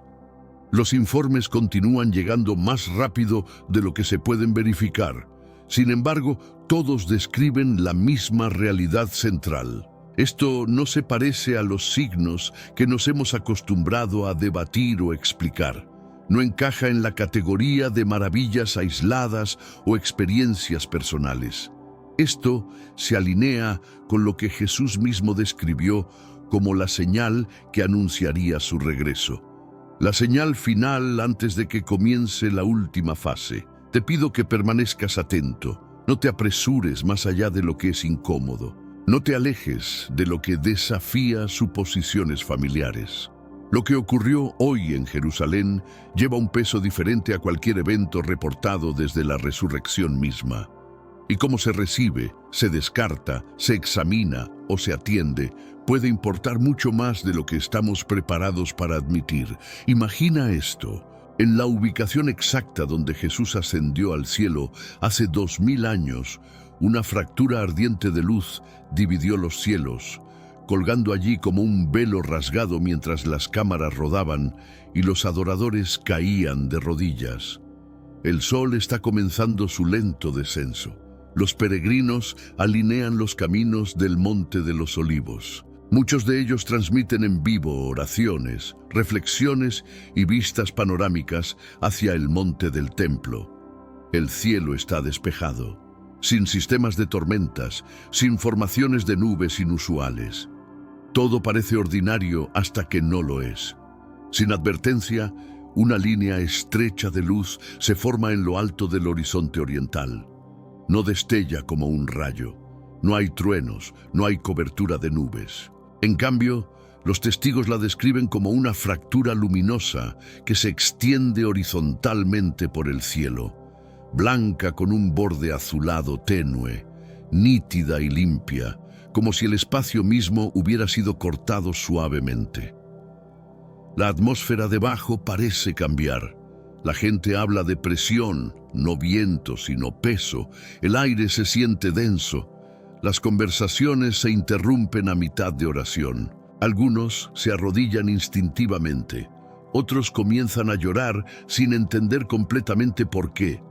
Los informes continúan llegando más rápido de lo que se pueden verificar. Sin embargo, todos describen la misma realidad central. Esto no se parece a los signos que nos hemos acostumbrado a debatir o explicar. No encaja en la categoría de maravillas aisladas o experiencias personales. Esto se alinea con lo que Jesús mismo describió como la señal que anunciaría su regreso. La señal final antes de que comience la última fase. Te pido que permanezcas atento, no te apresures más allá de lo que es incómodo, no te alejes de lo que desafía suposiciones familiares. Lo que ocurrió hoy en Jerusalén lleva un peso diferente a cualquier evento reportado desde la resurrección misma. Y cómo se recibe, se descarta, se examina o se atiende, puede importar mucho más de lo que estamos preparados para admitir. Imagina esto. En la ubicación exacta donde Jesús ascendió al cielo hace 2000 años, una fractura ardiente de luz dividió los cielos, colgando allí como un velo rasgado mientras las cámaras rodaban y los adoradores caían de rodillas. El sol está comenzando su lento descenso. Los peregrinos alinean los caminos del Monte de los Olivos. Muchos de ellos transmiten en vivo oraciones, reflexiones y vistas panorámicas hacia el monte del templo. El cielo está despejado, sin sistemas de tormentas, sin formaciones de nubes inusuales. Todo parece ordinario hasta que no lo es. Sin advertencia, una línea estrecha de luz se forma en lo alto del horizonte oriental. No destella como un rayo. No hay truenos, no hay cobertura de nubes. En cambio, los testigos la describen como una fractura luminosa que se extiende horizontalmente por el cielo, blanca con un borde azulado tenue, nítida y limpia, como si el espacio mismo hubiera sido cortado suavemente. La atmósfera debajo parece cambiar. La gente habla de presión, no viento, sino peso. El aire se siente denso. Las conversaciones se interrumpen a mitad de oración. Algunos se arrodillan instintivamente. Otros comienzan a llorar sin entender completamente por qué.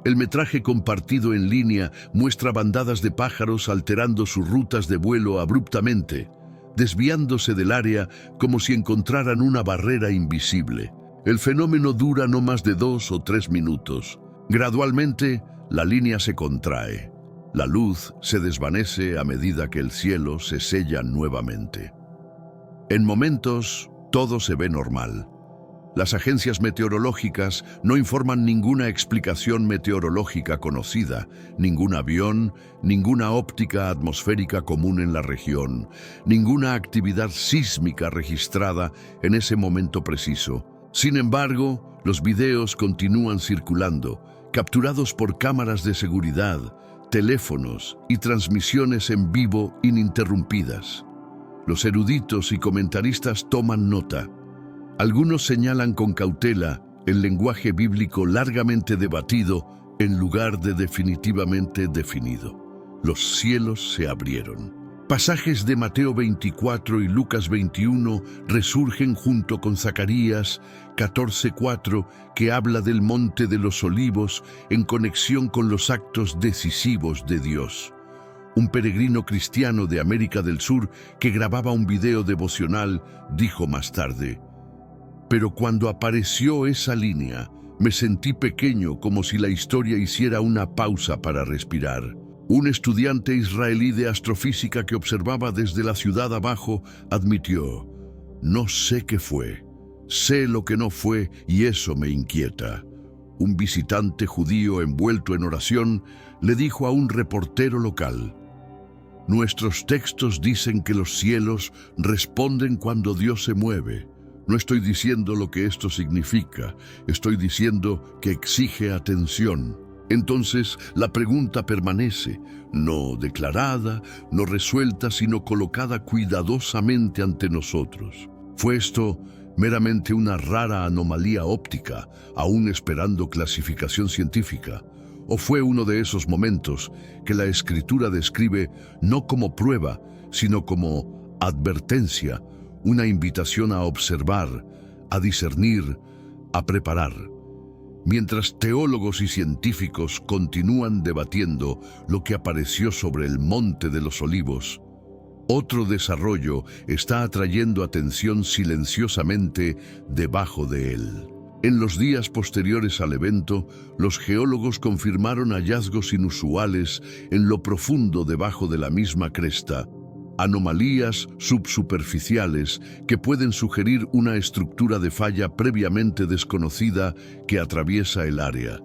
El metraje compartido en línea muestra bandadas de pájaros alterando sus rutas de vuelo abruptamente, desviándose del área como si encontraran una barrera invisible. El fenómeno dura no más de 2 o 3 minutos. Gradualmente, la línea se contrae. La luz se desvanece a medida que el cielo se sella nuevamente. En momentos, todo se ve normal. Las agencias meteorológicas no informan ninguna explicación meteorológica conocida, ningún avión, ninguna óptica atmosférica común en la región, ninguna actividad sísmica registrada en ese momento preciso. Sin embargo, los videos continúan circulando, capturados por cámaras de seguridad, teléfonos y transmisiones en vivo ininterrumpidas. Los eruditos y comentaristas toman nota. Algunos señalan con cautela el lenguaje bíblico largamente debatido en lugar de definitivamente definido. Los cielos se abrieron. Pasajes de Mateo 24 y Lucas 21 resurgen junto con Zacarías 14:4, que habla del Monte de los Olivos en conexión con los actos decisivos de Dios. Un peregrino cristiano de América del Sur que grababa un video devocional dijo más tarde: "Pero cuando apareció esa línea, me sentí pequeño, como si la historia hiciera una pausa para respirar". Un estudiante israelí de astrofísica que observaba desde la ciudad abajo admitió: "No sé qué fue, sé lo que no fue y eso me inquieta". Un visitante judío envuelto en oración le dijo a un reportero local: "Nuestros textos dicen que los cielos responden cuando Dios se mueve. No estoy diciendo lo que esto significa, estoy diciendo que exige atención". Entonces la pregunta permanece, no declarada, no resuelta, sino colocada cuidadosamente ante nosotros. ¿Fue esto meramente una rara anomalía óptica, aún esperando clasificación científica? ¿O fue uno de esos momentos que la Escritura describe no como prueba, sino como advertencia, una invitación a observar, a discernir, a preparar? Mientras teólogos y científicos continúan debatiendo lo que apareció sobre el Monte de los Olivos, otro desarrollo está atrayendo atención silenciosamente debajo de él. En los días posteriores al evento, los geólogos confirmaron hallazgos inusuales en lo profundo debajo de la misma cresta, anomalías subsuperficiales que pueden sugerir una estructura de falla previamente desconocida que atraviesa el área.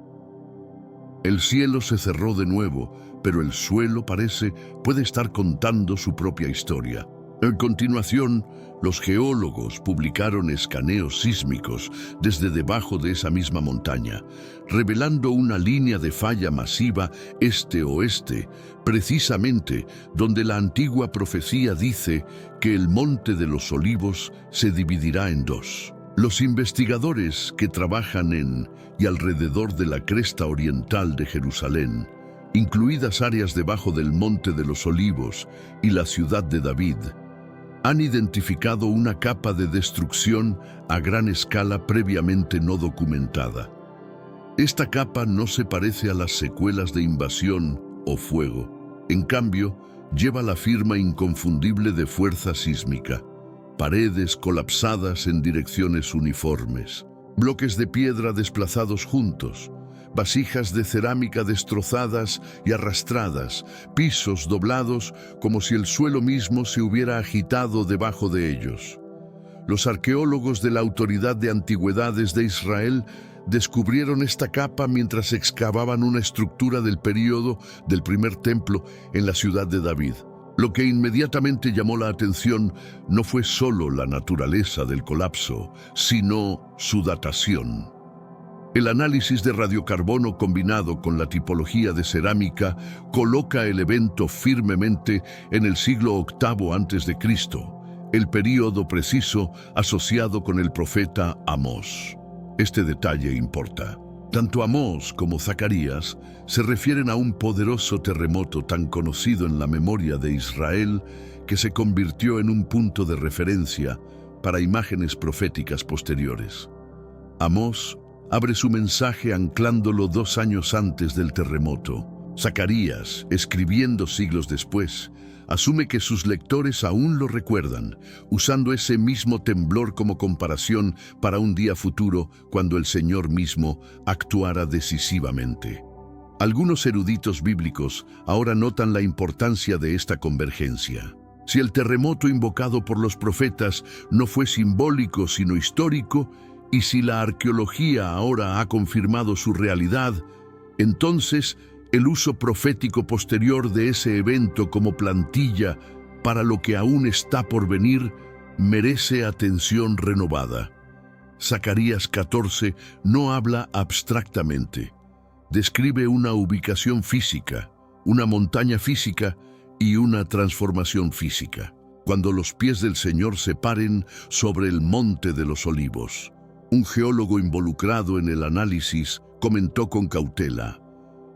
El cielo se cerró de nuevo, pero el suelo puede estar contando su propia historia. En continuación, los geólogos publicaron escaneos sísmicos desde debajo de esa misma montaña, revelando una línea de falla masiva este-oeste, precisamente donde la antigua profecía dice que el Monte de los Olivos se dividirá en dos. Los investigadores que trabajan en y alrededor de la cresta oriental de Jerusalén, incluidas áreas debajo del Monte de los Olivos y la ciudad de David, han identificado una capa de destrucción a gran escala previamente no documentada. Esta capa no se parece a las secuelas de invasión o fuego. En cambio, lleva la firma inconfundible de fuerza sísmica. Paredes colapsadas en direcciones uniformes, bloques de piedra desplazados juntos, vasijas de cerámica destrozadas y arrastradas, pisos doblados como si el suelo mismo se hubiera agitado debajo de ellos. Los arqueólogos de la Autoridad de Antigüedades de Israel descubrieron esta capa mientras excavaban una estructura del período del primer templo en la ciudad de David. Lo que inmediatamente llamó la atención no fue solo la naturaleza del colapso, sino su datación. El análisis de radiocarbono combinado con la tipología de cerámica coloca el evento firmemente en el siglo VIII a.C., el período preciso asociado con el profeta Amós. Este detalle importa. Tanto Amós como Zacarías se refieren a un poderoso terremoto tan conocido en la memoria de Israel que se convirtió en un punto de referencia para imágenes proféticas posteriores. Amós abre su mensaje anclándolo 2 años antes del terremoto. Zacarías, escribiendo siglos después, asume que sus lectores aún lo recuerdan, usando ese mismo temblor como comparación para un día futuro cuando el Señor mismo actuara decisivamente. Algunos eruditos bíblicos ahora notan la importancia de esta convergencia. Si el terremoto invocado por los profetas no fue simbólico sino histórico, y si la arqueología ahora ha confirmado su realidad, entonces el uso profético posterior de ese evento como plantilla para lo que aún está por venir merece atención renovada. Zacarías 14 no habla abstractamente. Describe una ubicación física, una montaña física y una transformación física, cuando los pies del Señor se paren sobre el Monte de los Olivos. Un geólogo involucrado en el análisis comentó con cautela: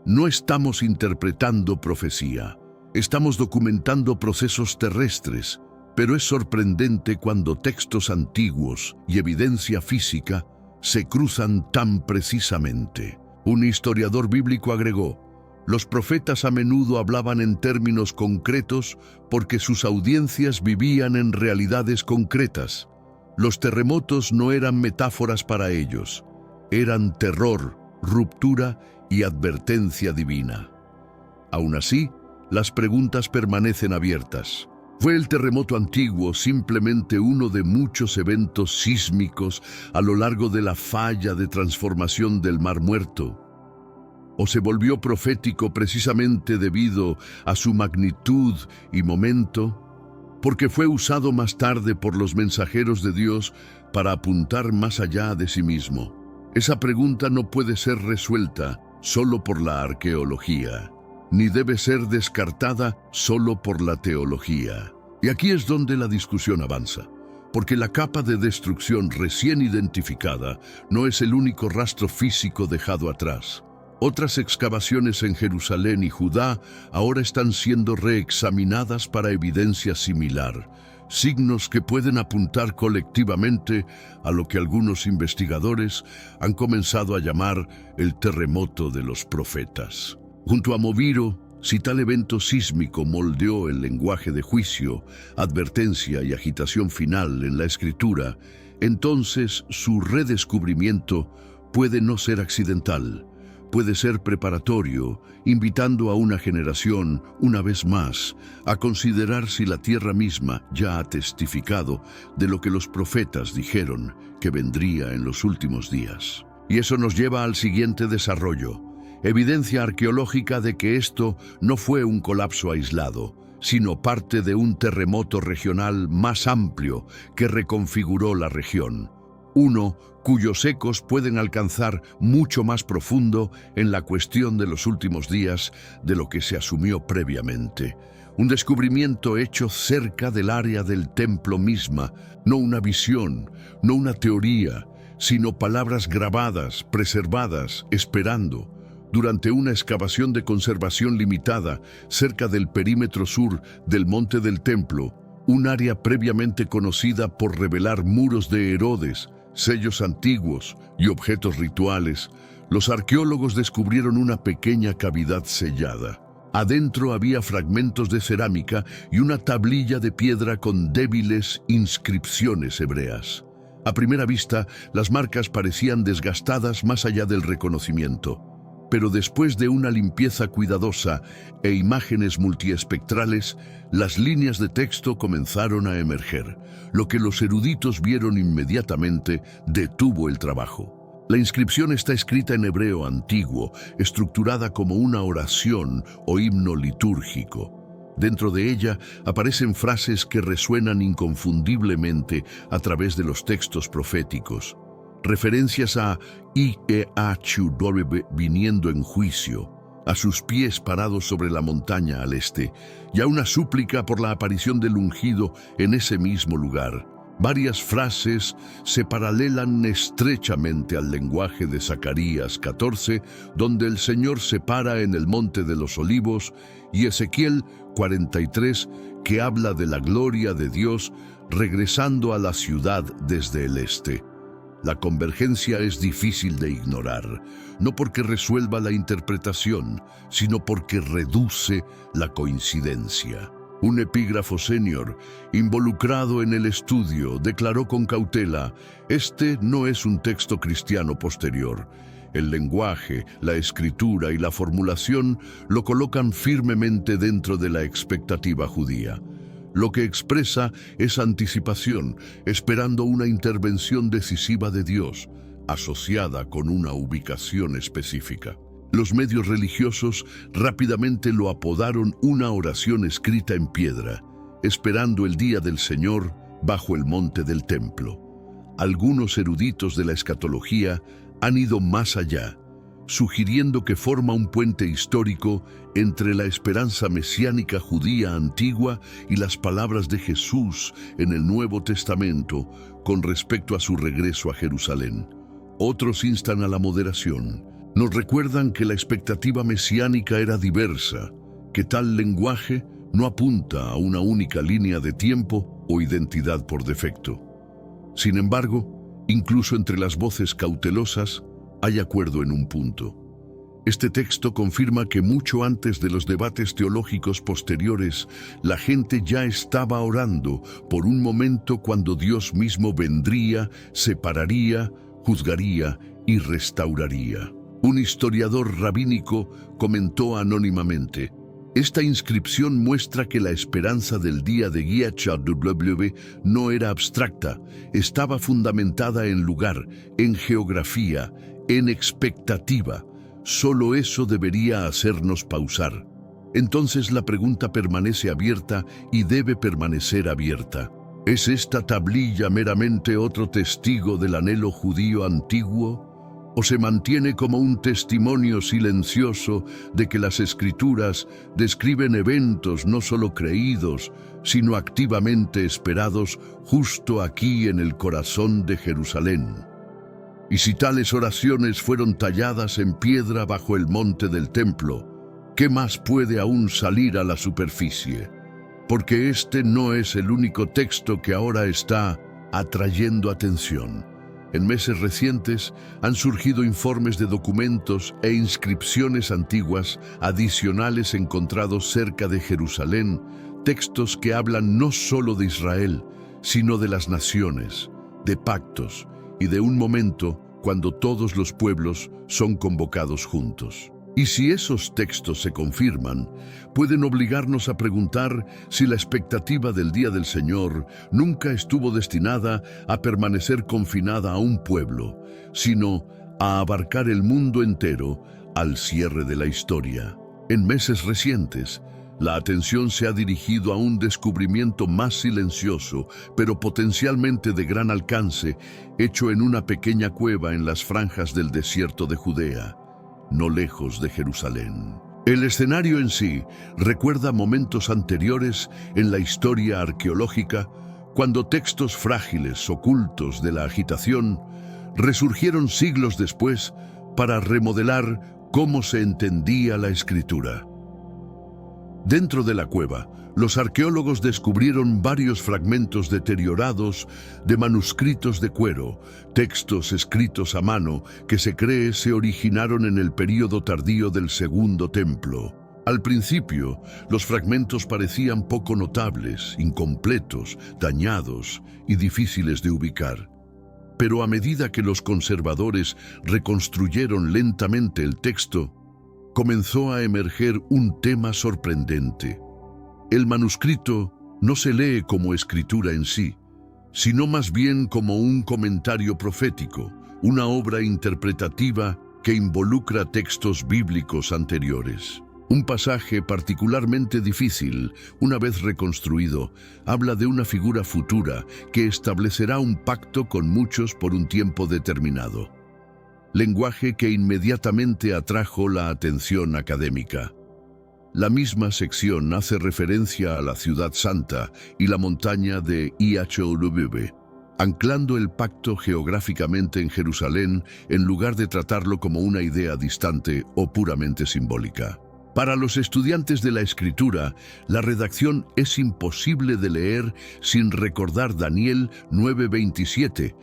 "No estamos interpretando profecía, Estamos documentando procesos terrestres, pero es sorprendente cuando textos antiguos y evidencia física se cruzan tan precisamente. Un historiador bíblico agregó: los profetas a menudo hablaban en términos concretos porque sus audiencias vivían en realidades concretas. Los terremotos no eran metáforas para ellos, eran terror, ruptura y advertencia divina. Aún así, las preguntas permanecen abiertas. ¿Fue el terremoto antiguo simplemente uno de muchos eventos sísmicos a lo largo de la falla de transformación del Mar Muerto? ¿O se volvió profético precisamente debido a su magnitud y momento? Porque fue usado más tarde por los mensajeros de Dios para apuntar más allá de sí mismo. Esa pregunta no puede ser resuelta solo por la arqueología, ni debe ser descartada solo por la teología. Y aquí es donde la discusión avanza, porque la capa de destrucción recién identificada no es el único rastro físico dejado atrás. Otras excavaciones en Jerusalén y Judá ahora están siendo reexaminadas para evidencia similar, signos que pueden apuntar colectivamente a lo que algunos investigadores han comenzado a llamar el terremoto de los profetas. Junto a Moviro, si tal evento sísmico moldeó el lenguaje de juicio, advertencia y agitación final en la Escritura, entonces su redescubrimiento puede no ser accidental. Puede ser preparatorio, invitando a una generación, una vez más, a considerar si la tierra misma ya ha testificado de lo que los profetas dijeron que vendría en los últimos días. Y eso nos lleva al siguiente desarrollo: evidencia arqueológica de que esto no fue un colapso aislado, sino parte de un terremoto regional más amplio que reconfiguró la región. Uno cuyos ecos pueden alcanzar mucho más profundo en la cuestión de los últimos días de lo que se asumió previamente. Un descubrimiento hecho cerca del área del templo misma, no una visión, no una teoría, sino palabras grabadas, preservadas, esperando. Durante una excavación de conservación limitada cerca del perímetro sur del Monte del Templo, un área previamente conocida por revelar muros de Herodes, sellos antiguos y objetos rituales, los arqueólogos descubrieron una pequeña cavidad sellada. Adentro había fragmentos de cerámica y una tablilla de piedra con débiles inscripciones hebreas. A primera vista, las marcas parecían desgastadas más allá del reconocimiento, pero después de una limpieza cuidadosa e imágenes multiespectrales, las líneas de texto comenzaron a emerger. Lo que los eruditos vieron inmediatamente detuvo el trabajo. La inscripción está escrita en hebreo antiguo, estructurada como una oración o himno litúrgico. Dentro de ella aparecen frases que resuenan inconfundiblemente a través de los textos proféticos. Referencias a IEHW viniendo en juicio, a sus pies parados sobre la montaña al este, y a una súplica por la aparición del ungido en ese mismo lugar. Varias frases se paralelan estrechamente al lenguaje de Zacarías 14, donde el Señor se para en el Monte de los Olivos, y Ezequiel 43, que habla de la gloria de Dios regresando a la ciudad desde el este. La convergencia es difícil de ignorar, no porque resuelva la interpretación, sino porque reduce la coincidencia. Un epígrafo senior, involucrado en el estudio, declaró con cautela: este no es un texto cristiano posterior. El lenguaje, la escritura y la formulación lo colocan firmemente dentro de la expectativa judía. Lo que expresa es anticipación, esperando una intervención decisiva de Dios, asociada con una ubicación específica. Los medios religiosos rápidamente lo apodaron una oración escrita en piedra, esperando el día del Señor bajo el monte del templo. Algunos eruditos de la escatología han ido más allá, sugiriendo que forma un puente histórico entre la esperanza mesiánica judía antigua y las palabras de Jesús en el Nuevo Testamento con respecto a su regreso a Jerusalén. Otros instan a la moderación. Nos recuerdan que la expectativa mesiánica era diversa, que tal lenguaje no apunta a una única línea de tiempo o identidad por defecto. Sin embargo, incluso entre las voces cautelosas, hay acuerdo en un punto. Este texto confirma que mucho antes de los debates teológicos posteriores, la gente ya estaba orando por un momento cuando Dios mismo vendría, separaría, juzgaría y restauraría. Un historiador rabínico comentó anónimamente: esta inscripción muestra que la esperanza del día de YHWH no era abstracta, estaba fundamentada en lugar, en geografía, en expectativa. Solo eso debería hacernos pausar. Entonces la pregunta permanece abierta y debe permanecer abierta. ¿Es esta tablilla meramente otro testigo del anhelo judío antiguo? ¿O se mantiene como un testimonio silencioso de que las Escrituras describen eventos no solo creídos, sino activamente esperados justo aquí en el corazón de Jerusalén? Y si tales oraciones fueron talladas en piedra bajo el monte del templo, ¿qué más puede aún salir a la superficie? Porque este no es el único texto que ahora está atrayendo atención. En meses recientes han surgido informes de documentos e inscripciones antiguas adicionales encontrados cerca de Jerusalén, textos que hablan no solo de Israel, sino de las naciones, de pactos y de un momento cuando todos los pueblos son convocados juntos. Y si esos textos se confirman, pueden obligarnos a preguntar si la expectativa del Día del Señor nunca estuvo destinada a permanecer confinada a un pueblo, sino a abarcar el mundo entero al cierre de la historia. En meses recientes, la atención se ha dirigido a un descubrimiento más silencioso, pero potencialmente de gran alcance, hecho en una pequeña cueva en las franjas del desierto de Judea, no lejos de Jerusalén. El escenario en sí recuerda momentos anteriores en la historia arqueológica, cuando textos frágiles ocultos de la agitación resurgieron siglos después para remodelar cómo se entendía la Escritura. Dentro de la cueva, los arqueólogos descubrieron varios fragmentos deteriorados de manuscritos de cuero, textos escritos a mano que se cree se originaron en el período tardío del Segundo Templo. Al principio, los fragmentos parecían poco notables, incompletos, dañados y difíciles de ubicar. Pero a medida que los conservadores reconstruyeron lentamente el texto, comenzó a emerger un tema sorprendente. El manuscrito no se lee como escritura en sí, sino más bien como un comentario profético, una obra interpretativa que involucra textos bíblicos anteriores. Un pasaje particularmente difícil, una vez reconstruido, habla de una figura futura que establecerá un pacto con muchos por un tiempo determinado. Lenguaje que inmediatamente atrajo la atención académica. La misma sección hace referencia a la Ciudad Santa y la montaña de YHWH, anclando el pacto geográficamente en Jerusalén en lugar de tratarlo como una idea distante o puramente simbólica. Para los estudiantes de la Escritura, la redacción es imposible de leer sin recordar Daniel 9:27,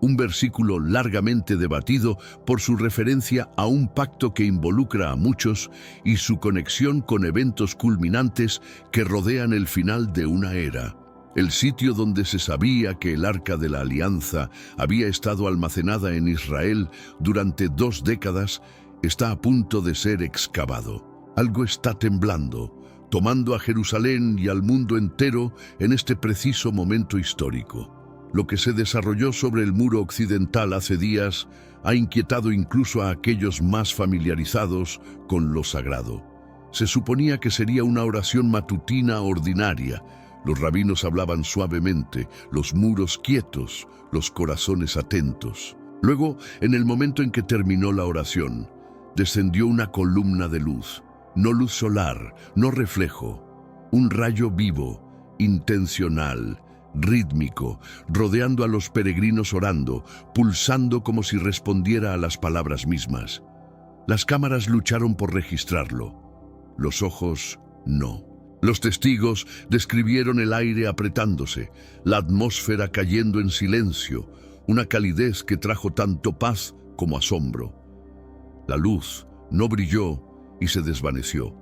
un versículo largamente debatido por su referencia a un pacto que involucra a muchos y su conexión con eventos culminantes que rodean el final de una era. El sitio donde se sabía que el Arca de la Alianza había estado almacenada en Israel durante 2 décadas está a punto de ser excavado. Algo está temblando, tomando a Jerusalén y al mundo entero en este preciso momento histórico. Lo que se desarrolló sobre el muro occidental hace días ha inquietado incluso a aquellos más familiarizados con lo sagrado. Se suponía que sería una oración matutina ordinaria. Los rabinos hablaban suavemente, los muros quietos, los corazones atentos. Luego, en el momento en que terminó la oración, descendió una columna de luz, no luz solar, no reflejo, un rayo vivo, intencional, rítmico, rodeando a los peregrinos orando, pulsando como si respondiera a las palabras mismas. Las cámaras lucharon por registrarlo. Los ojos No. Los testigos describieron el aire apretándose, la atmósfera cayendo en silencio, una calidez que trajo tanto paz como asombro. La luz no brilló y se desvaneció.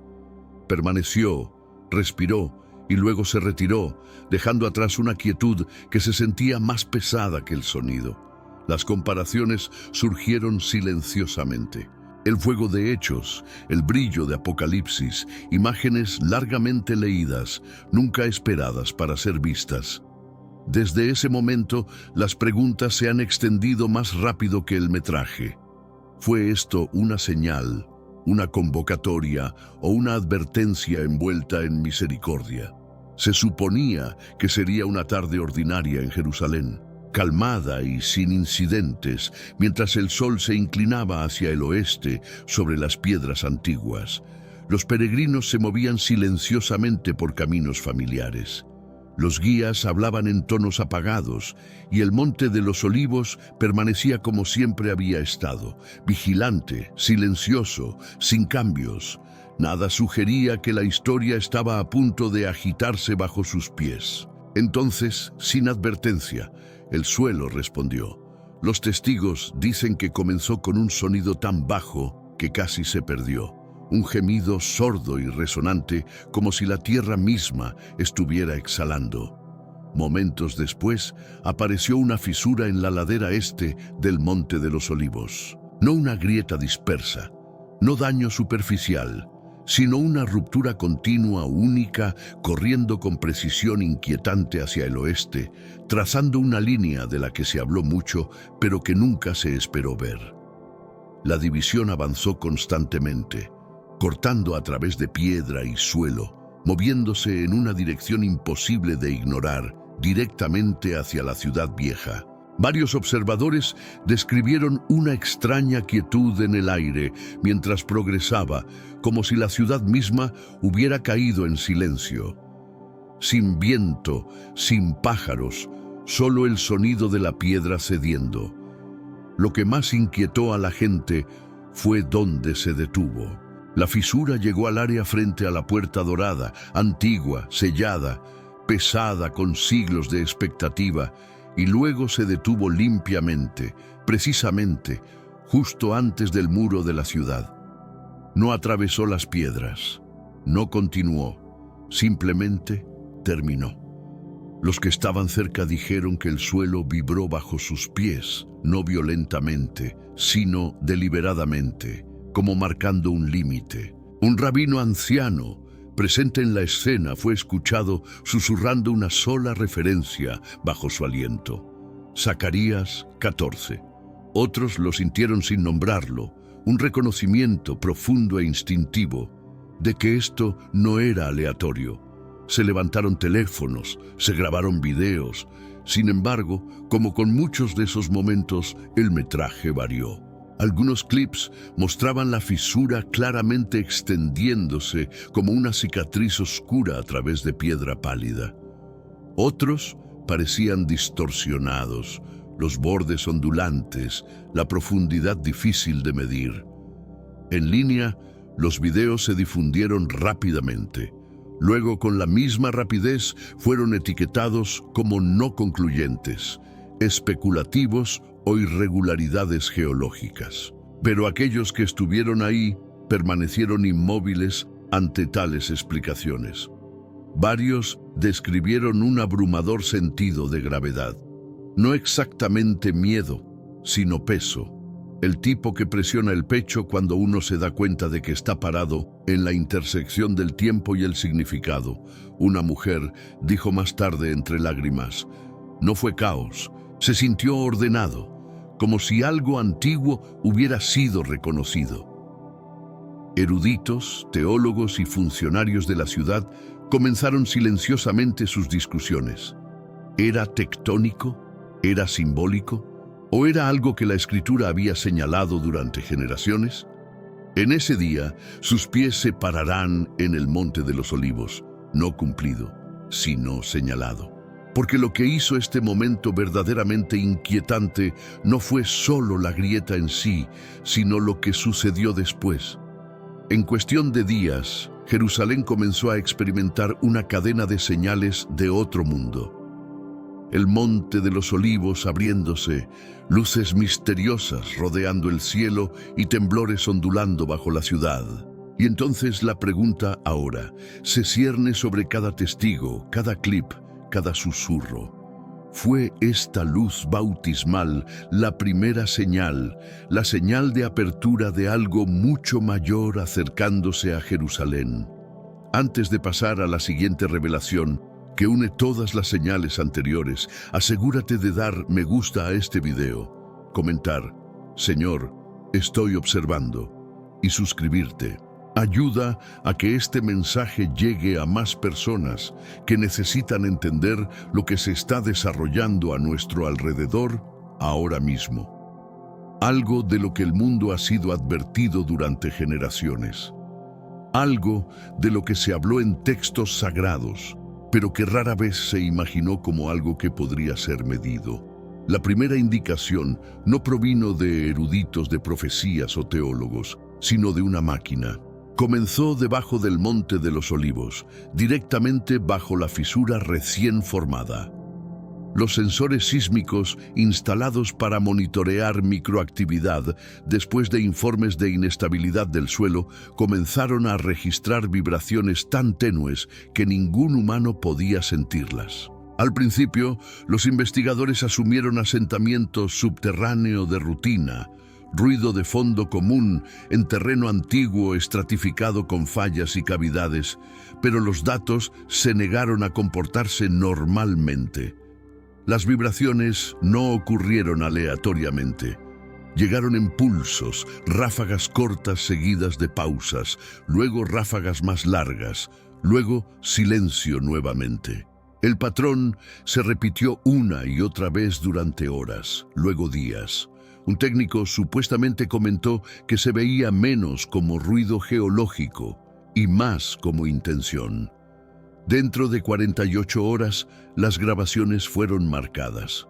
Permaneció, respiró y luego se retiró, dejando atrás una quietud que se sentía más pesada que el sonido. Las comparaciones surgieron silenciosamente. El fuego de Hechos, el brillo de Apocalipsis, imágenes largamente leídas, nunca esperadas para ser vistas. Desde ese momento, las preguntas se han extendido más rápido que el metraje. ¿Fue esto una señal, una convocatoria o una advertencia envuelta en misericordia? Se suponía que sería una tarde ordinaria en Jerusalén, calmada y sin incidentes, mientras el sol se inclinaba hacia el oeste sobre las piedras antiguas. Los peregrinos se movían silenciosamente por caminos familiares. Los guías hablaban en tonos apagados y el Monte de los Olivos permanecía como siempre había estado, vigilante, silencioso, sin cambios. Nada sugería que la historia estaba a punto de agitarse bajo sus pies. Entonces, sin advertencia, el suelo respondió. Los testigos dicen que comenzó con un sonido tan bajo que casi se perdió. Un gemido sordo y resonante, como si la tierra misma estuviera exhalando. Momentos después, apareció una fisura en la ladera este del Monte de los Olivos. No una grieta dispersa, no daño superficial, sino una ruptura continua, única, corriendo con precisión inquietante hacia el oeste, trazando una línea de la que se habló mucho, pero que nunca se esperó ver. La división avanzó constantemente, cortando a través de piedra y suelo, moviéndose en una dirección imposible de ignorar, directamente hacia la ciudad vieja. Varios observadores describieron una extraña quietud en el aire mientras progresaba, como si la ciudad misma hubiera caído en silencio. Sin viento, sin pájaros, solo el sonido de la piedra cediendo. Lo que más inquietó a la gente fue dónde se detuvo. La fisura llegó al área frente a la puerta dorada, antigua, sellada, pesada con siglos de expectativa, y luego se detuvo limpiamente, precisamente, justo antes del muro de la ciudad. No atravesó las piedras, no continuó, simplemente terminó. Los que estaban cerca dijeron que el suelo vibró bajo sus pies, no violentamente, sino deliberadamente, como marcando un límite. Un rabino anciano, presente en la escena, fue escuchado susurrando una sola referencia bajo su aliento. Zacarías 14. Otros lo sintieron sin nombrarlo, un reconocimiento profundo e instintivo de que esto no era aleatorio. Se levantaron teléfonos, se grabaron videos. Sin embargo, como con muchos de esos momentos, el metraje varió. Algunos clips mostraban la fisura claramente extendiéndose como una cicatriz oscura a través de piedra pálida. Otros parecían distorsionados, los bordes ondulantes, la profundidad difícil de medir. En línea, los videos se difundieron rápidamente. Luego, con la misma rapidez, fueron etiquetados como no concluyentes, especulativos o irregularidades geológicas. Pero aquellos que estuvieron ahí permanecieron inmóviles ante tales explicaciones. Varios describieron un abrumador sentido de gravedad. No exactamente miedo, sino peso. El tipo que presiona el pecho cuando uno se da cuenta de que está parado en la intersección del tiempo y el significado. Una mujer dijo más tarde entre lágrimas: no fue caos, se sintió ordenado, como si algo antiguo hubiera sido reconocido. Eruditos, teólogos y funcionarios de la ciudad comenzaron silenciosamente sus discusiones. ¿Era tectónico? ¿Era simbólico? ¿O era algo que la Escritura había señalado durante generaciones? En ese día, sus pies se pararán en el Monte de los Olivos, no cumplido, sino señalado. Porque lo que hizo este momento verdaderamente inquietante no fue solo la grieta en sí, sino lo que sucedió después. En cuestión de días, Jerusalén comenzó a experimentar una cadena de señales de otro mundo. El monte de los olivos abriéndose, luces misteriosas rodeando el cielo y temblores ondulando bajo la ciudad. Y entonces la pregunta ahora se cierne sobre cada testigo, cada clip, cada susurro. ¿Fue esta luz bautismal la primera señal, la señal de apertura de algo mucho mayor acercándose a Jerusalén? Antes de pasar a la siguiente revelación, que une todas las señales anteriores, asegúrate de dar me gusta a este video, comentar, Señor, estoy observando, y suscribirte. Ayuda a que este mensaje llegue a más personas que necesitan entender lo que se está desarrollando a nuestro alrededor ahora mismo. Algo de lo que el mundo ha sido advertido durante generaciones. Algo de lo que se habló en textos sagrados, pero que rara vez se imaginó como algo que podría ser medido. La primera indicación no provino de eruditos de profecías o teólogos, sino de una máquina. Comenzó debajo del Monte de los Olivos, directamente bajo la fisura recién formada. Los sensores sísmicos instalados para monitorear microactividad después de informes de inestabilidad del suelo comenzaron a registrar vibraciones tan tenues que ningún humano podía sentirlas. Al principio, los investigadores asumieron asentamiento subterráneo de rutina, ruido de fondo común en terreno antiguo estratificado con fallas y cavidades, pero los datos se negaron a comportarse normalmente. Las vibraciones no ocurrieron aleatoriamente. Llegaron en pulsos, ráfagas cortas seguidas de pausas, luego ráfagas más largas, luego silencio nuevamente. El patrón se repitió una y otra vez durante horas, luego días. Un técnico supuestamente comentó que se veía menos como ruido geológico y más como intención. Dentro de 48 horas, las grabaciones fueron marcadas.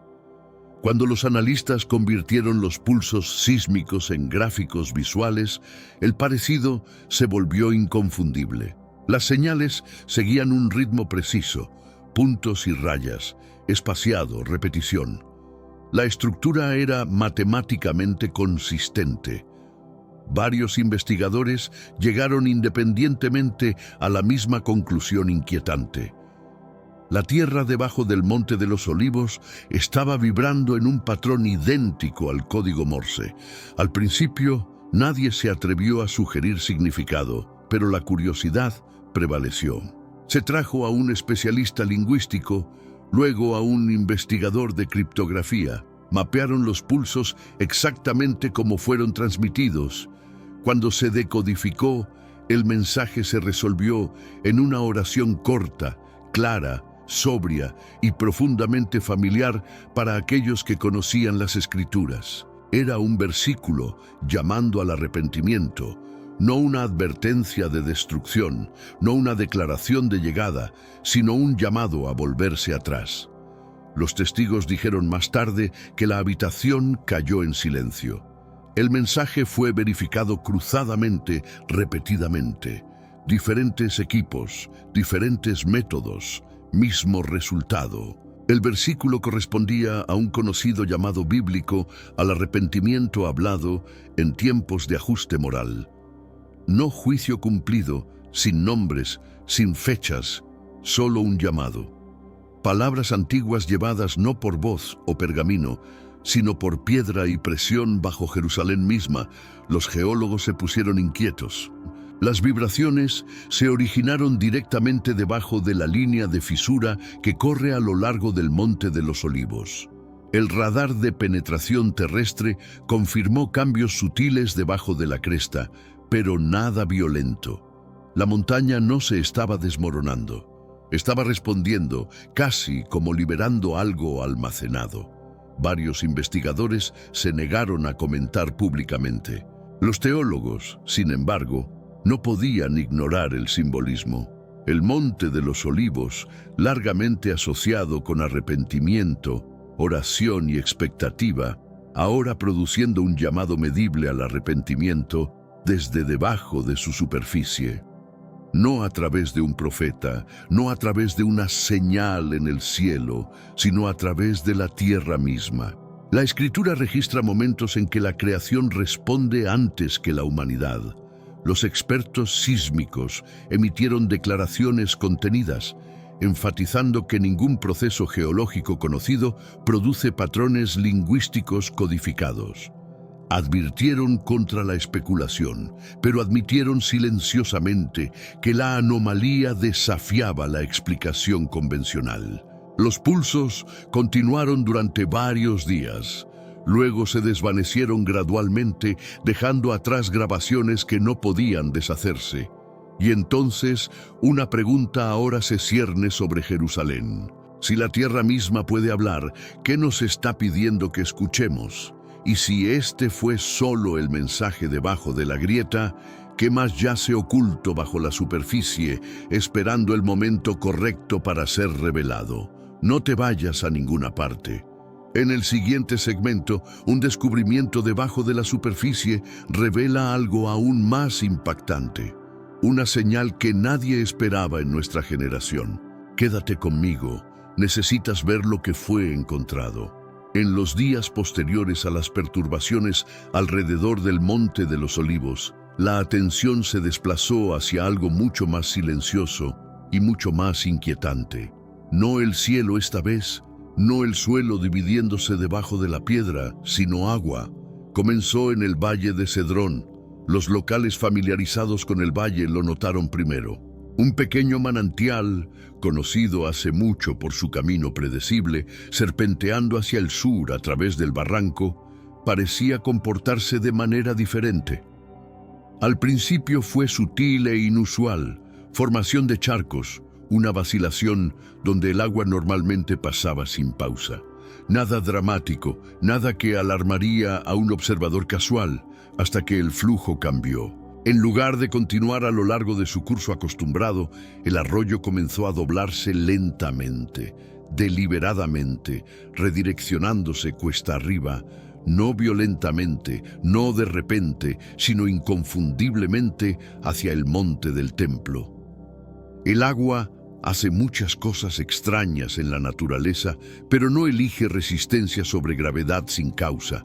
Cuando los analistas convirtieron los pulsos sísmicos en gráficos visuales, el parecido se volvió inconfundible. Las señales seguían un ritmo preciso, puntos y rayas, espaciado, repetición. La estructura era matemáticamente consistente. Varios investigadores llegaron independientemente a la misma conclusión inquietante. La tierra debajo del Monte de los Olivos estaba vibrando en un patrón idéntico al código Morse. Al principio, nadie se atrevió a sugerir significado, pero la curiosidad prevaleció. Se trajo a un especialista lingüístico, luego a un investigador de criptografía. Mapearon los pulsos exactamente como fueron transmitidos. Cuando se decodificó, el mensaje se resolvió en una oración corta, clara, sobria y profundamente familiar para aquellos que conocían las Escrituras. Era un versículo llamando al arrepentimiento, no una advertencia de destrucción, no una declaración de llegada, sino un llamado a volverse atrás. Los testigos dijeron más tarde que la habitación cayó en silencio. El mensaje fue verificado cruzadamente, repetidamente. Diferentes equipos, diferentes métodos, mismo resultado. El versículo correspondía a un conocido llamado bíblico al arrepentimiento hablado en tiempos de ajuste moral. No juicio cumplido, sin nombres, sin fechas, solo un llamado. Palabras antiguas llevadas no por voz o pergamino, sino por piedra y presión bajo Jerusalén misma. Los geólogos se pusieron inquietos. Las vibraciones se originaron directamente debajo de la línea de fisura que corre a lo largo del Monte de los Olivos. El radar de penetración terrestre confirmó cambios sutiles debajo de la cresta, pero nada violento. La montaña no se estaba desmoronando. Estaba respondiendo, casi como liberando algo almacenado. Varios investigadores se negaron a comentar públicamente. Los teólogos, sin embargo, no podían ignorar el simbolismo. El Monte de los Olivos, largamente asociado con arrepentimiento, oración y expectativa, ahora produciendo un llamado medible al arrepentimiento desde debajo de su superficie. no a través de un profeta, no a través de una señal en el cielo, sino a través de la tierra misma. La Escritura registra momentos en que la creación responde antes que la humanidad. Los expertos sísmicos emitieron declaraciones contenidas, enfatizando que ningún proceso geológico conocido produce patrones lingüísticos codificados. Advirtieron contra la especulación, pero admitieron silenciosamente que la anomalía desafiaba la explicación convencional. Los pulsos continuaron durante varios días. Luego se desvanecieron gradualmente, dejando atrás grabaciones que no podían deshacerse. Y entonces, una pregunta ahora se cierne sobre Jerusalén. Si la tierra misma puede hablar, ¿qué nos está pidiendo que escuchemos? Y si este fue solo el mensaje debajo de la grieta, ¿qué más yace oculto bajo la superficie, esperando el momento correcto para ser revelado? No te vayas a ninguna parte. En el siguiente segmento, un descubrimiento debajo de la superficie revela algo aún más impactante. Una señal que nadie esperaba en nuestra generación. Quédate conmigo, necesitas ver lo que fue encontrado. En los días posteriores a las perturbaciones alrededor del Monte de los Olivos, la atención se desplazó hacia algo mucho más silencioso y mucho más inquietante. No el cielo esta vez, no el suelo dividiéndose debajo de la piedra, sino agua. Comenzó en el Valle de Cedrón. Los locales familiarizados con el valle lo notaron primero. Un pequeño manantial, conocido hace mucho por su camino predecible, serpenteando hacia el sur a través del barranco, parecía comportarse de manera diferente. Al principio fue sutil e inusual, formación de charcos, una vacilación donde el agua normalmente pasaba sin pausa. Nada dramático, nada que alarmaría a un observador casual, hasta que el flujo cambió. En lugar de continuar a lo largo de su curso acostumbrado, el arroyo comenzó a doblarse lentamente, deliberadamente, redireccionándose cuesta arriba, no violentamente, no de repente, sino inconfundiblemente hacia el monte del templo. El agua hace muchas cosas extrañas en la naturaleza, pero no elige resistencia sobre gravedad sin causa.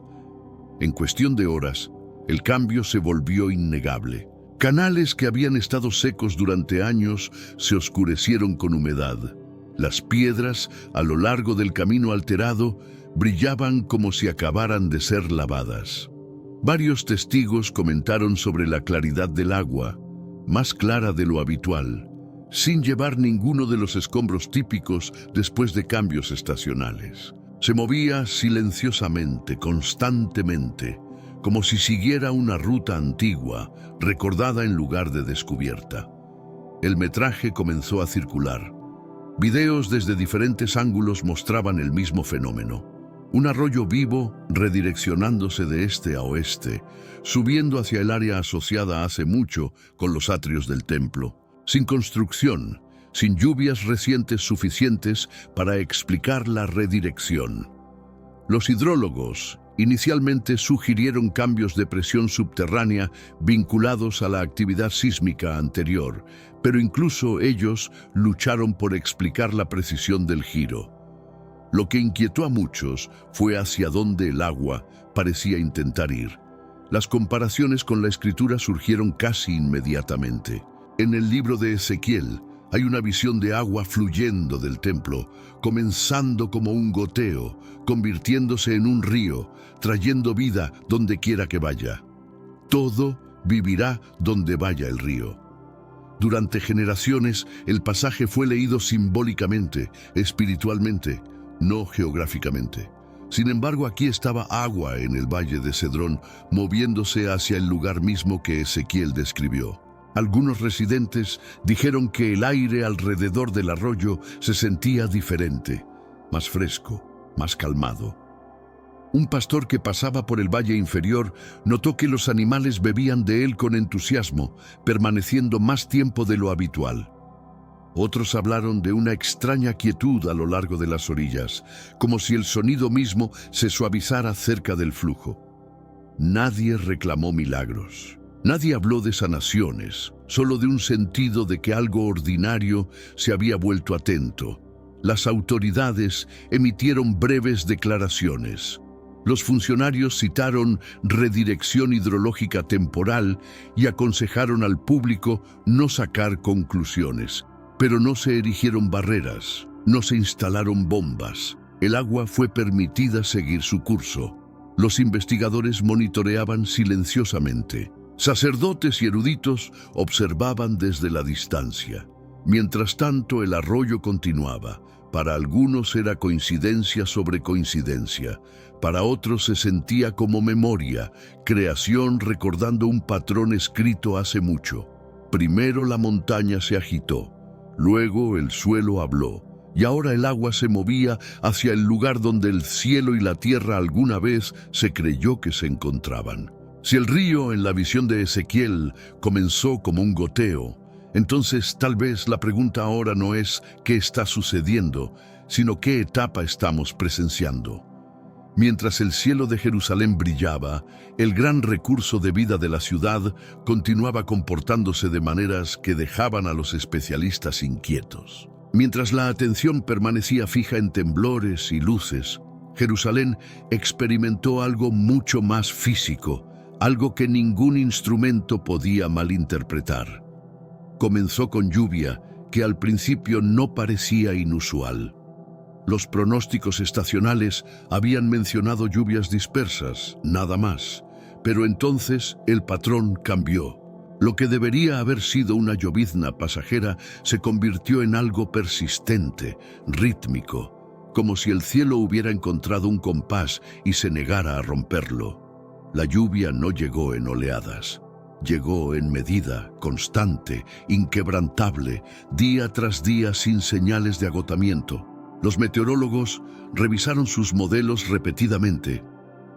En cuestión de horas, el cambio se volvió innegable. Canales que habían estado secos durante años se oscurecieron con humedad. Las piedras, a lo largo del camino alterado, brillaban como si acabaran de ser lavadas. Varios testigos comentaron sobre la claridad del agua, más clara de lo habitual, sin llevar ninguno de los escombros típicos después de cambios estacionales. Se movía silenciosamente, constantemente, como si siguiera una ruta antigua, recordada en lugar de descubierta. El metraje comenzó a circular. Videos desde diferentes ángulos mostraban el mismo fenómeno. Un arroyo vivo redireccionándose de este a oeste, subiendo hacia el área asociada hace mucho con los atrios del templo. Sin construcción, sin lluvias recientes suficientes para explicar la redirección. Los hidrólogos inicialmente sugirieron cambios de presión subterránea vinculados a la actividad sísmica anterior, pero incluso ellos lucharon por explicar la precisión del giro. Lo que inquietó a muchos fue hacia dónde el agua parecía intentar ir. Las comparaciones con la Escritura surgieron casi inmediatamente. En el libro de Ezequiel hay una visión de agua fluyendo del templo, comenzando como un goteo, convirtiéndose en un río, trayendo vida donde quiera que vaya. Todo vivirá donde vaya el río. Durante generaciones, el pasaje fue leído simbólicamente, espiritualmente, no geográficamente. Sin embargo, aquí estaba agua en el Valle de Cedrón, moviéndose hacia el lugar mismo que Ezequiel describió. Algunos residentes dijeron que el aire alrededor del arroyo se sentía diferente, más fresco, más calmado. Un pastor que pasaba por el valle inferior notó que los animales bebían de él con entusiasmo, permaneciendo más tiempo de lo habitual. Otros hablaron de una extraña quietud a lo largo de las orillas, como si el sonido mismo se suavizara cerca del flujo. Nadie reclamó milagros. Nadie habló de sanaciones, solo de un sentido de que algo ordinario se había vuelto atento. Las autoridades emitieron breves declaraciones. Los funcionarios citaron redirección hidrológica temporal y aconsejaron al público no sacar conclusiones. Pero no se erigieron barreras, no se instalaron bombas. El agua fue permitida seguir su curso. Los investigadores monitoreaban silenciosamente. Sacerdotes y eruditos observaban desde la distancia. Mientras tanto, el arroyo continuaba. Para algunos era coincidencia sobre coincidencia. Para otros se sentía como memoria, creación recordando un patrón escrito hace mucho. Primero la montaña se agitó, luego el suelo habló, y ahora el agua se movía hacia el lugar donde el cielo y la tierra alguna vez se creyó que se encontraban. Si el río en la visión de Ezequiel comenzó como un goteo, entonces tal vez la pregunta ahora no es qué está sucediendo, sino qué etapa estamos presenciando. Mientras el cielo de Jerusalén brillaba, el gran recurso de vida de la ciudad continuaba comportándose de maneras que dejaban a los especialistas inquietos. Mientras la atención permanecía fija en temblores y luces, Jerusalén experimentó algo mucho más físico, algo que ningún instrumento podía malinterpretar. Comenzó con lluvia que al principio no parecía inusual. Los pronósticos estacionales habían mencionado lluvias dispersas, nada más, pero entonces el patrón cambió. Lo que debería haber sido una llovizna pasajera se convirtió en algo persistente, rítmico, como si el cielo hubiera encontrado un compás y se negara a romperlo. La lluvia no llegó en oleadas. Llegó en medida, constante, inquebrantable, día tras día sin señales de agotamiento. Los meteorólogos revisaron sus modelos repetidamente.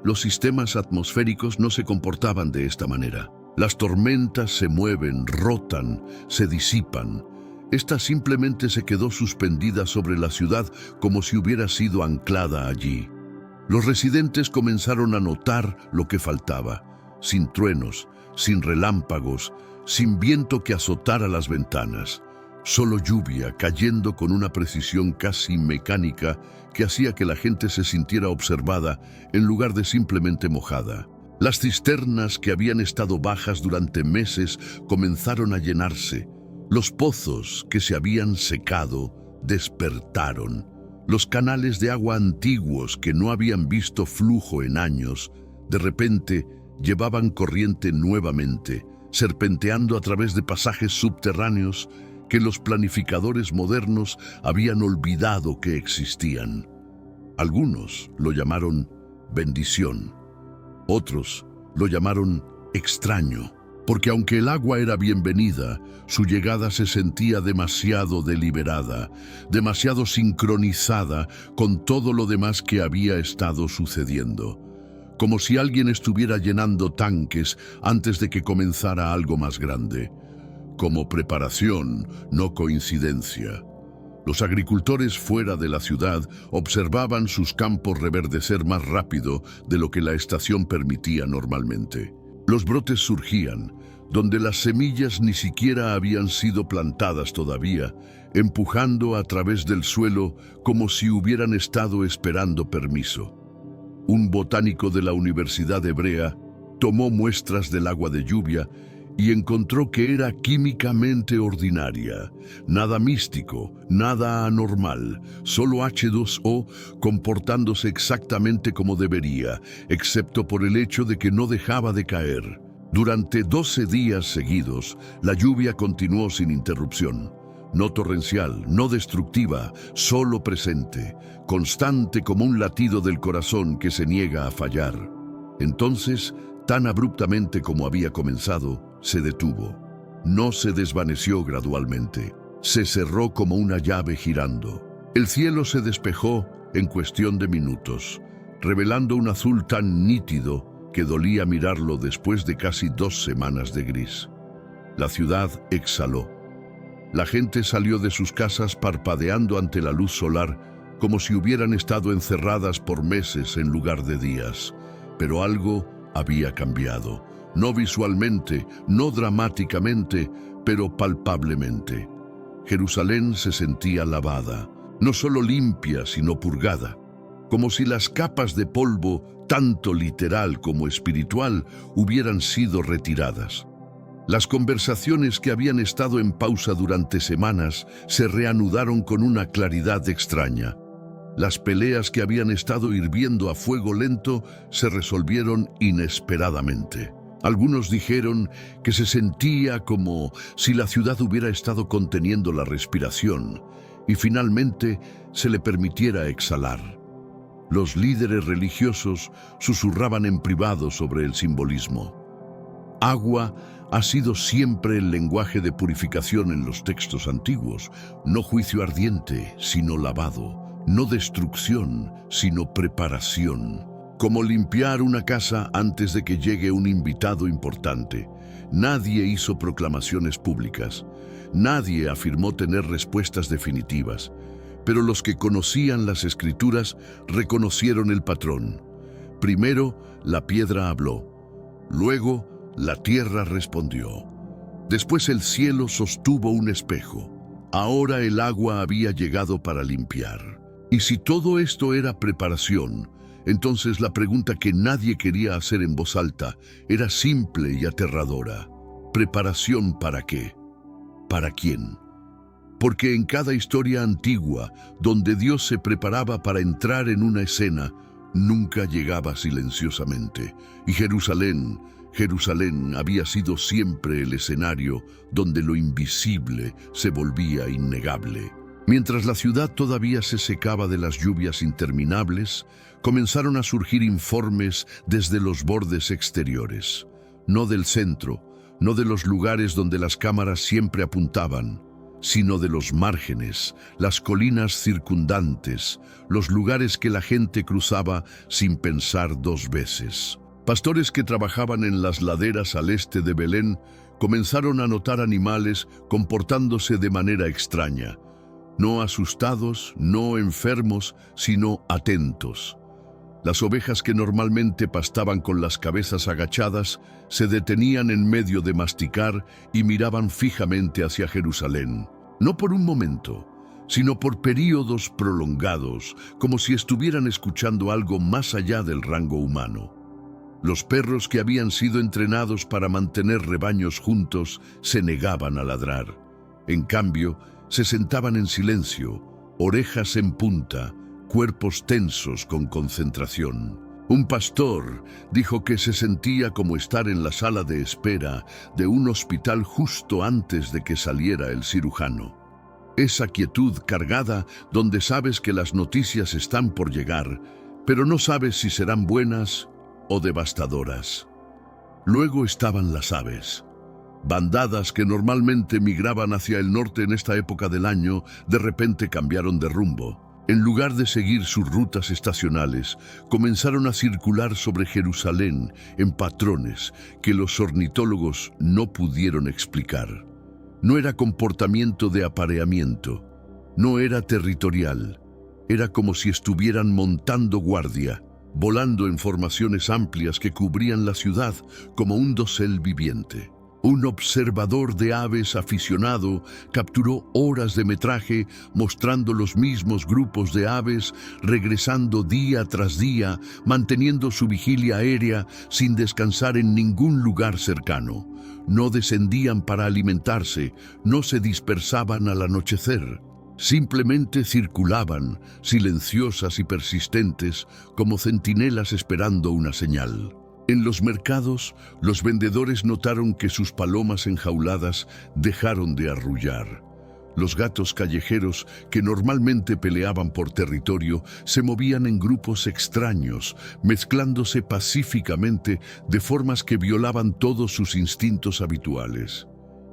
Los sistemas atmosféricos no se comportaban de esta manera. Las tormentas se mueven, rotan, se disipan. Esta simplemente se quedó suspendida sobre la ciudad como si hubiera sido anclada allí. Los residentes comenzaron a notar lo que faltaba. Sin truenos, sin relámpagos, sin viento que azotara las ventanas. Solo lluvia cayendo con una precisión casi mecánica que hacía que la gente se sintiera observada en lugar de simplemente mojada. Las cisternas que habían estado bajas durante meses comenzaron a llenarse. Los pozos que se habían secado despertaron. Los canales de agua antiguos que no habían visto flujo en años, de repente llevaban corriente nuevamente, serpenteando a través de pasajes subterráneos que los planificadores modernos habían olvidado que existían. Algunos lo llamaron bendición, otros lo llamaron extraño, porque aunque el agua era bienvenida, su llegada se sentía demasiado deliberada, demasiado sincronizada con todo lo demás que había estado sucediendo, como si alguien estuviera llenando tanques antes de que comenzara algo más grande. Como preparación, no coincidencia. Los agricultores fuera de la ciudad observaban sus campos reverdecer más rápido de lo que la estación permitía normalmente. Los brotes surgían, donde las semillas ni siquiera habían sido plantadas todavía, empujando a través del suelo como si hubieran estado esperando permiso. Un botánico de la Universidad Hebrea tomó muestras del agua de lluvia y encontró que era químicamente ordinaria, nada místico, nada anormal, solo H2O comportándose exactamente como debería, excepto por el hecho de que no dejaba de caer. Durante 12 días seguidos, la lluvia continuó sin interrupción. No torrencial, no destructiva, solo presente, constante como un latido del corazón que se niega a fallar. Entonces, tan abruptamente como había comenzado, se detuvo. No se desvaneció gradualmente, se cerró como una llave girando. El cielo se despejó en cuestión de minutos, revelando un azul tan nítido que dolía mirarlo después de casi 2 semanas de gris. La ciudad exhaló. La gente salió de sus casas parpadeando ante la luz solar, como si hubieran estado encerradas por meses en lugar de días. Pero algo había cambiado. no visualmente, no dramáticamente, pero palpablemente. Jerusalén se sentía lavada, no solo limpia, sino purgada, como si las capas de polvo, tanto literal como espiritual, hubieran sido retiradas. Las conversaciones que habían estado en pausa durante semanas se reanudaron con una claridad extraña. Las peleas que habían estado hirviendo a fuego lento se resolvieron inesperadamente. Algunos dijeron que se sentía como si la ciudad hubiera estado conteniendo la respiración y finalmente se le permitiera exhalar. Los líderes religiosos susurraban en privado sobre el simbolismo. Agua ha sido siempre el lenguaje de purificación en los textos antiguos, no juicio ardiente, sino lavado, no destrucción, sino preparación. Como limpiar una casa antes de que llegue un invitado importante. Nadie hizo proclamaciones públicas, nadie afirmó tener respuestas definitivas, pero los que conocían las Escrituras reconocieron el patrón. Primero, la piedra habló, luego, la tierra respondió. Después el cielo sostuvo un espejo. Ahora el agua había llegado para limpiar. Y si todo esto era preparación, entonces la pregunta que nadie quería hacer en voz alta era simple y aterradora. ¿Preparación para qué? ¿Para quién? Porque en cada historia antigua, donde Dios se preparaba para entrar en una escena, nunca llegaba silenciosamente. Y Jerusalén había sido siempre el escenario donde lo invisible se volvía innegable. Mientras la ciudad todavía se secaba de las lluvias interminables, comenzaron a surgir informes desde los bordes exteriores, no del centro, no de los lugares donde las cámaras siempre apuntaban, sino de los márgenes, las colinas circundantes, los lugares que la gente cruzaba sin pensar dos veces. Pastores que trabajaban en las laderas al este de Belén comenzaron a notar animales comportándose de manera extraña, no asustados, no enfermos, sino atentos. Las ovejas que normalmente pastaban con las cabezas agachadas se detenían en medio de masticar y miraban fijamente hacia Jerusalén, no por un momento, sino por períodos prolongados, como si estuvieran escuchando algo más allá del rango humano. Los perros que habían sido entrenados para mantener rebaños juntos se negaban a ladrar. En cambio, se sentaban en silencio, orejas en punta, cuerpos tensos con concentración. Un pastor dijo que se sentía como estar en la sala de espera de un hospital justo antes de que saliera el cirujano. Esa quietud cargada donde sabes que las noticias están por llegar, pero no sabes si serán buenas o devastadoras. Luego estaban las aves. Bandadas que normalmente migraban hacia el norte en esta época del año, de repente cambiaron de rumbo. En lugar de seguir sus rutas estacionales, comenzaron a circular sobre Jerusalén en patrones que los ornitólogos no pudieron explicar. No era comportamiento de apareamiento, no era territorial, era como si estuvieran montando guardia, volando en formaciones amplias que cubrían la ciudad como un dosel viviente. Un observador de aves aficionado capturó horas de metraje mostrando los mismos grupos de aves regresando día tras día, manteniendo su vigilia aérea sin descansar en ningún lugar cercano. No descendían para alimentarse, no se dispersaban al anochecer. Simplemente circulaban, silenciosas y persistentes, como centinelas esperando una señal. En los mercados, los vendedores notaron que sus palomas enjauladas dejaron de arrullar. Los gatos callejeros, que normalmente peleaban por territorio, se movían en grupos extraños, mezclándose pacíficamente de formas que violaban todos sus instintos habituales.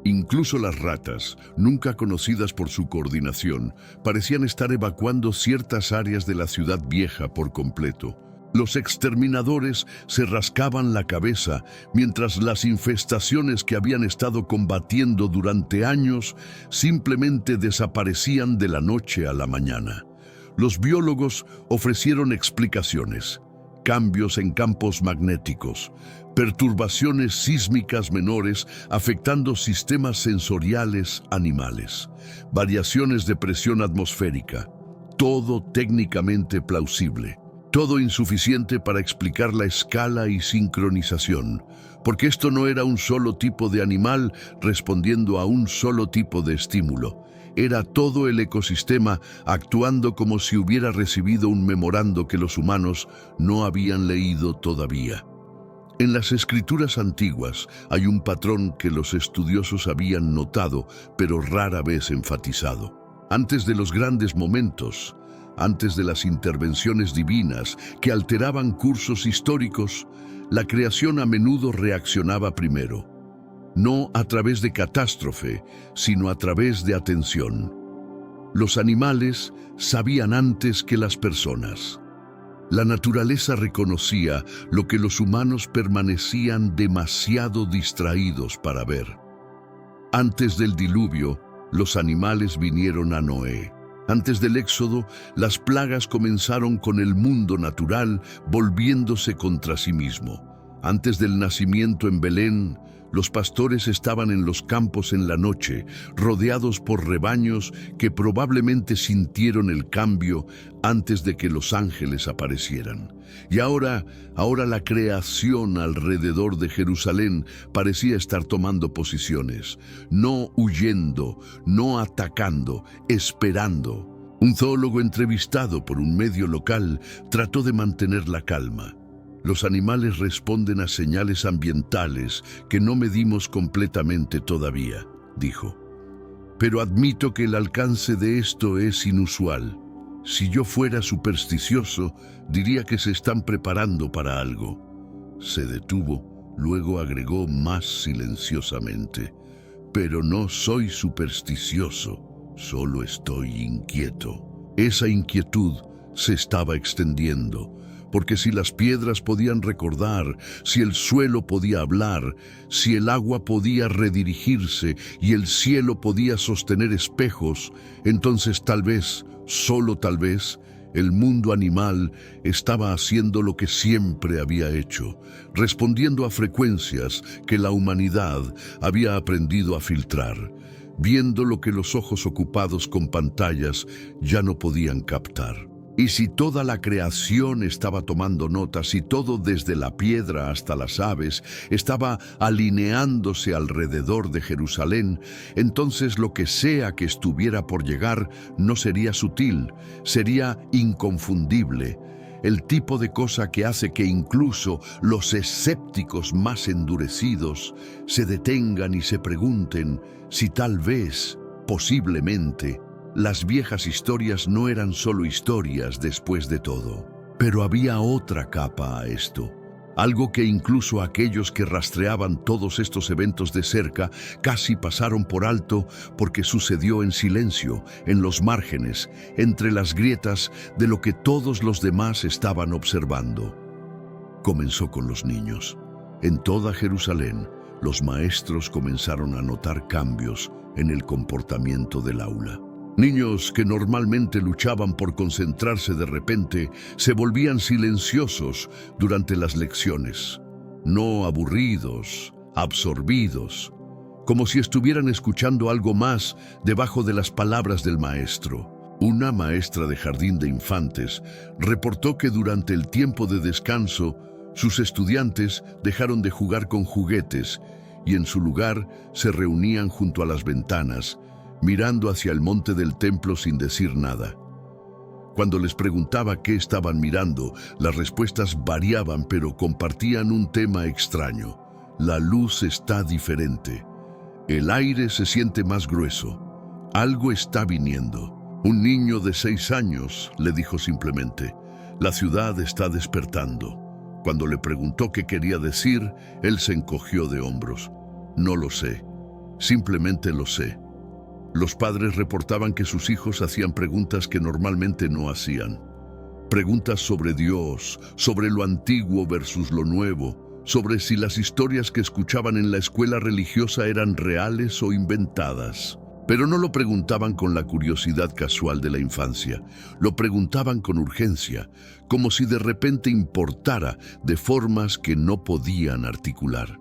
Incluso las ratas, nunca conocidas por su coordinación, parecían estar evacuando ciertas áreas de la ciudad vieja por completo. Los exterminadores se rascaban la cabeza mientras las infestaciones que habían estado combatiendo durante años simplemente desaparecían de la noche a la mañana. Los biólogos ofrecieron explicaciones. cambios en campos magnéticos, perturbaciones sísmicas menores afectando sistemas sensoriales animales, variaciones de presión atmosférica, todo técnicamente plausible. Todo insuficiente para explicar la escala y sincronización, porque esto no era un solo tipo de animal respondiendo a un solo tipo de estímulo. Era todo el ecosistema actuando como si hubiera recibido un memorando que los humanos no habían leído todavía. En las escrituras antiguas hay un patrón que los estudiosos habían notado, pero rara vez enfatizado. Antes de los grandes momentos, antes de las intervenciones divinas que alteraban cursos históricos, la creación a menudo reaccionaba primero, no a través de catástrofe, sino a través de atención. Los animales sabían antes que las personas. La naturaleza reconocía lo que los humanos permanecían demasiado distraídos para ver. Antes del diluvio, los animales vinieron a Noé. Antes del éxodo, las plagas comenzaron con el mundo natural volviéndose contra sí mismo. Antes del nacimiento en Belén, los pastores estaban en los campos en la noche, rodeados por rebaños que probablemente sintieron el cambio antes de que los ángeles aparecieran. Y ahora la creación alrededor de Jerusalén parecía estar tomando posiciones, no huyendo, no atacando, esperando. Un zoólogo entrevistado por un medio local trató de mantener la calma. Los animales responden a señales ambientales que no medimos completamente todavía, dijo. Pero admito que el alcance de esto es inusual. Si yo fuera supersticioso, diría que se están preparando para algo. Se detuvo, luego agregó más silenciosamente. Pero no soy supersticioso, solo estoy inquieto. Esa inquietud se estaba extendiendo. Porque si las piedras podían recordar, si el suelo podía hablar, si el agua podía redirigirse y el cielo podía sostener espejos, entonces tal vez, solo tal vez, el mundo animal estaba haciendo lo que siempre había hecho, respondiendo a frecuencias que la humanidad había aprendido a filtrar, viendo lo que los ojos ocupados con pantallas ya no podían captar. Y si toda la creación estaba tomando notas, si todo desde la piedra hasta las aves estaba alineándose alrededor de Jerusalén, entonces lo que sea que estuviera por llegar no sería sutil, sería inconfundible. El tipo de cosa que hace que incluso los escépticos más endurecidos se detengan y se pregunten si tal vez, posiblemente, las viejas historias no eran solo historias después de todo. Pero había otra capa a esto. Algo que incluso aquellos que rastreaban todos estos eventos de cerca casi pasaron por alto porque sucedió en silencio, en los márgenes, entre las grietas de lo que todos los demás estaban observando. Comenzó con los niños. En toda Jerusalén, los maestros comenzaron a notar cambios en el comportamiento del aula. Niños que normalmente luchaban por concentrarse de repente se volvían silenciosos durante las lecciones, no aburridos, absorbidos, como si estuvieran escuchando algo más debajo de las palabras del maestro. Una maestra de jardín de infantes reportó que durante el tiempo de descanso, sus estudiantes dejaron de jugar con juguetes y en su lugar se reunían junto a las ventanas, mirando hacia el monte del templo sin decir nada. Cuando les preguntaba qué estaban mirando, las respuestas variaban, pero compartían un tema extraño. La luz está diferente. El aire se siente más grueso. Algo está viniendo. Un niño de 6 años le dijo simplemente, la ciudad está despertando. Cuando le preguntó qué quería decir, él se encogió de hombros. No lo sé. Simplemente lo sé. Los padres reportaban que sus hijos hacían preguntas que normalmente no hacían. Preguntas sobre Dios, sobre lo antiguo versus lo nuevo, sobre si las historias que escuchaban en la escuela religiosa eran reales o inventadas. Pero no lo preguntaban con la curiosidad casual de la infancia, lo preguntaban con urgencia, como si de repente importara de formas que no podían articular.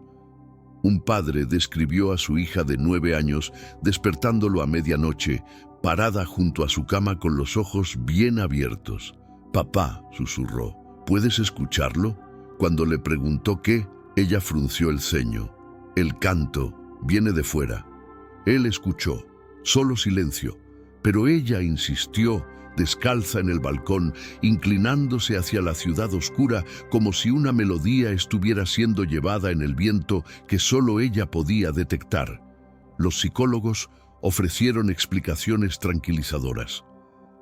Un padre describió a su hija de 9 años despertándolo a medianoche, parada junto a su cama con los ojos bien abiertos. «Papá», susurró, «¿puedes escucharlo?». Cuando le preguntó qué, ella frunció el ceño. «El canto viene de fuera». Él escuchó. Solo silencio, pero ella insistió, descalza en el balcón, inclinándose hacia la ciudad oscura como si una melodía estuviera siendo llevada en el viento que solo ella podía detectar. Los psicólogos ofrecieron explicaciones tranquilizadoras.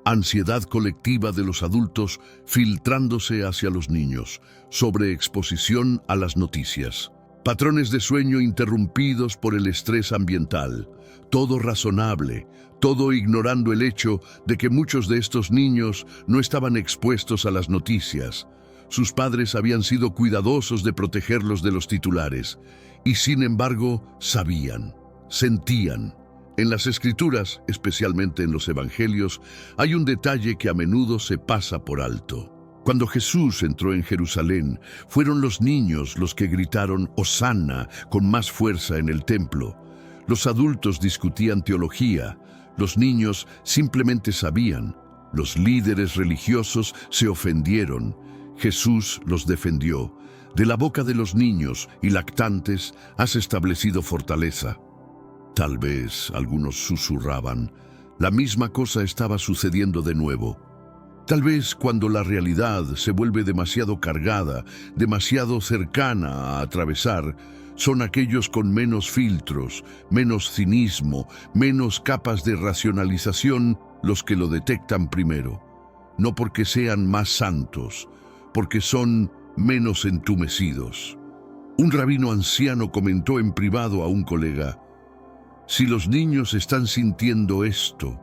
Ansiedad colectiva de los adultos filtrándose hacia los niños, sobreexposición a las noticias. Patrones de sueño interrumpidos por el estrés ambiental. Todo razonable, todo ignorando el hecho de que muchos de estos niños no estaban expuestos a las noticias. Sus padres habían sido cuidadosos de protegerlos de los titulares, y sin embargo sabían, sentían. En las Escrituras, especialmente en los Evangelios, hay un detalle que a menudo se pasa por alto. Cuando Jesús entró en Jerusalén, fueron los niños los que gritaron «Hosana» con más fuerza en el templo. Los adultos discutían teología, los niños simplemente sabían. Los líderes religiosos se ofendieron. Jesús los defendió. De la boca de los niños y lactantes has establecido fortaleza. Tal vez, algunos susurraban, la misma cosa estaba sucediendo de nuevo. Tal vez cuando la realidad se vuelve demasiado cargada, demasiado cercana a atravesar, son aquellos con menos filtros, menos cinismo, menos capas de racionalización los que lo detectan primero. No porque sean más santos, porque son menos entumecidos. Un rabino anciano comentó en privado a un colega: si los niños están sintiendo esto,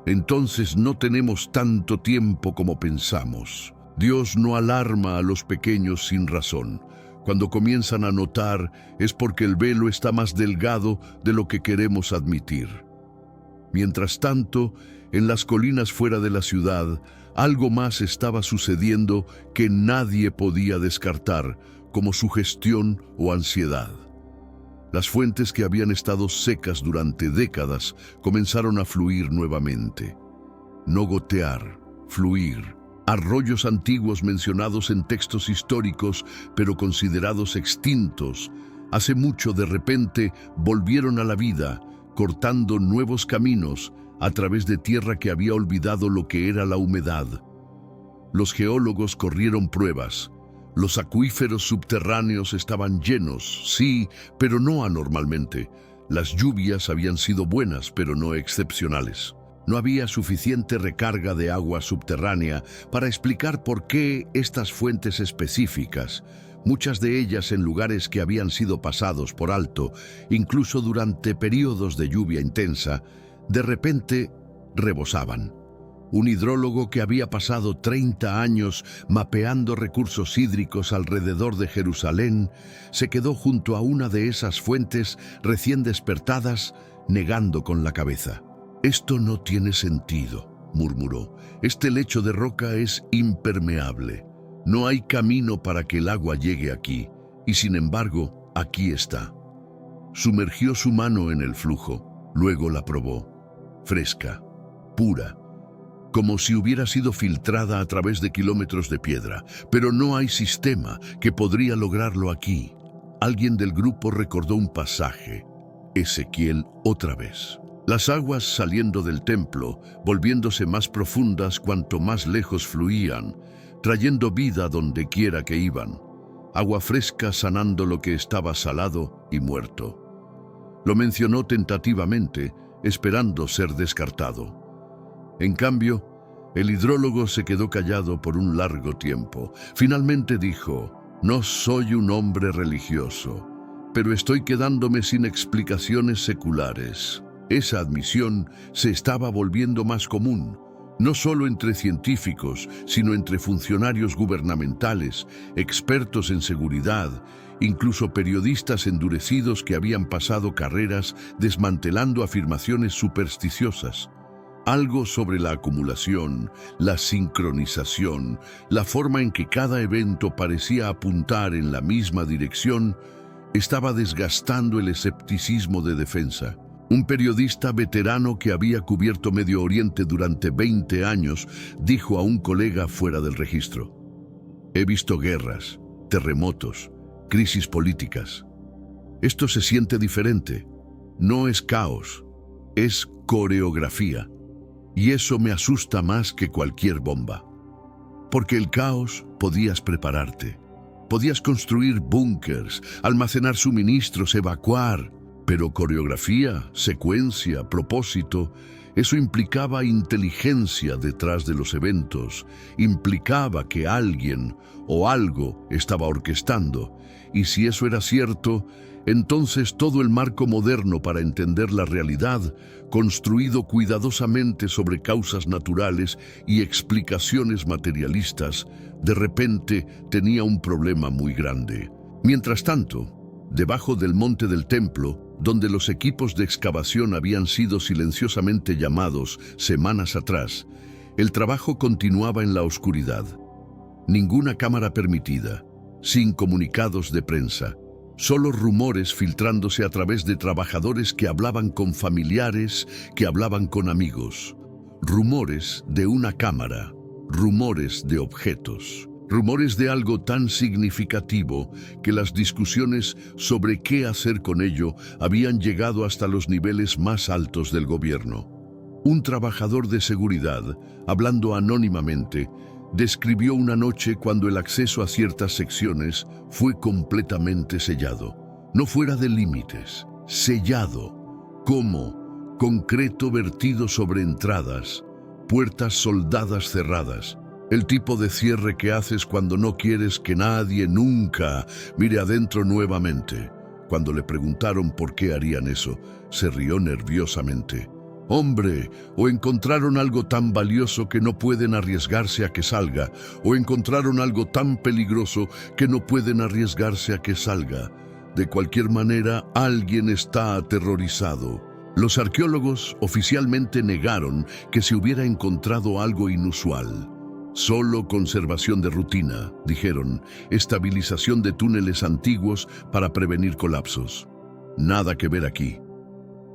entonces no tenemos tanto tiempo como pensamos. Dios no alarma a los pequeños sin razón. Cuando comienzan a notar es porque el velo está más delgado de lo que queremos admitir. Mientras tanto, en las colinas fuera de la ciudad, algo más estaba sucediendo que nadie podía descartar, como sugestión o ansiedad. Las fuentes que habían estado secas durante décadas comenzaron a fluir nuevamente. No gotear, fluir. Arroyos antiguos mencionados en textos históricos, pero considerados extintos, hace mucho de repente volvieron a la vida, cortando nuevos caminos a través de tierra que había olvidado lo que era la humedad. Los geólogos corrieron pruebas. Los acuíferos subterráneos estaban llenos, sí, pero no anormalmente. Las lluvias habían sido buenas, pero no excepcionales. No había suficiente recarga de agua subterránea para explicar por qué estas fuentes específicas, muchas de ellas en lugares que habían sido pasados por alto, incluso durante periodos de lluvia intensa, de repente rebosaban. Un hidrólogo que había pasado 30 años mapeando recursos hídricos alrededor de Jerusalén se quedó junto a una de esas fuentes recién despertadas, negando con la cabeza. «Esto no tiene sentido», murmuró. «Este lecho de roca es impermeable. No hay camino para que el agua llegue aquí, y sin embargo, aquí está». Sumergió su mano en el flujo, luego la probó. Fresca, pura, como si hubiera sido filtrada a través de kilómetros de piedra. Pero no hay sistema que podría lograrlo aquí. Alguien del grupo recordó un pasaje. Ezequiel otra vez. Las aguas saliendo del templo, volviéndose más profundas cuanto más lejos fluían, trayendo vida donde quiera que iban. Agua fresca sanando lo que estaba salado y muerto. Lo mencionó tentativamente, esperando ser descartado. En cambio, el hidrólogo se quedó callado por un largo tiempo. Finalmente dijo: «No soy un hombre religioso, pero estoy quedándome sin explicaciones seculares». Esa admisión se estaba volviendo más común. no solo entre científicos, sino entre funcionarios gubernamentales, expertos en seguridad, incluso periodistas endurecidos que habían pasado carreras desmantelando afirmaciones supersticiosas. Algo sobre la acumulación, la sincronización, la forma en que cada evento parecía apuntar en la misma dirección, estaba desgastando el escepticismo de defensa. Un periodista veterano que había cubierto Medio Oriente durante 20 años dijo a un colega fuera del registro: «He visto guerras, terremotos, crisis políticas. Esto se siente diferente. No es caos, es coreografía. Y eso me asusta más que cualquier bomba. Porque el caos podías prepararte. Podías construir búnkers, almacenar suministros, evacuar. Pero coreografía, secuencia, propósito, eso implicaba inteligencia detrás de los eventos, implicaba que alguien o algo estaba orquestando, y si eso era cierto, entonces todo el marco moderno para entender la realidad, construido cuidadosamente sobre causas naturales y explicaciones materialistas, de repente tenía un problema muy grande. Mientras tanto, debajo del monte del templo, donde los equipos de excavación habían sido silenciosamente llamados semanas atrás, el trabajo continuaba en la oscuridad. Ninguna cámara permitida, sin comunicados de prensa, solo rumores filtrándose a través de trabajadores que hablaban con familiares, que hablaban con amigos. Rumores de una cámara, rumores de objetos. Rumores de algo tan significativo que las discusiones sobre qué hacer con ello habían llegado hasta los niveles más altos del gobierno. Un trabajador de seguridad, hablando anónimamente, describió una noche cuando el acceso a ciertas secciones fue completamente sellado. No fuera de límites, sellado, como concreto vertido sobre entradas, puertas soldadas cerradas. El tipo de cierre que haces cuando no quieres que nadie nunca mire adentro nuevamente. Cuando le preguntaron por qué harían eso, se rió nerviosamente. «Hombre, o encontraron algo tan valioso que no pueden arriesgarse a que salga, o encontraron algo tan peligroso que no pueden arriesgarse a que salga. De cualquier manera, alguien está aterrorizado». Los arqueólogos oficialmente negaron que se hubiera encontrado algo inusual. Solo conservación de rutina, dijeron, estabilización de túneles antiguos para prevenir colapsos. Nada que ver aquí.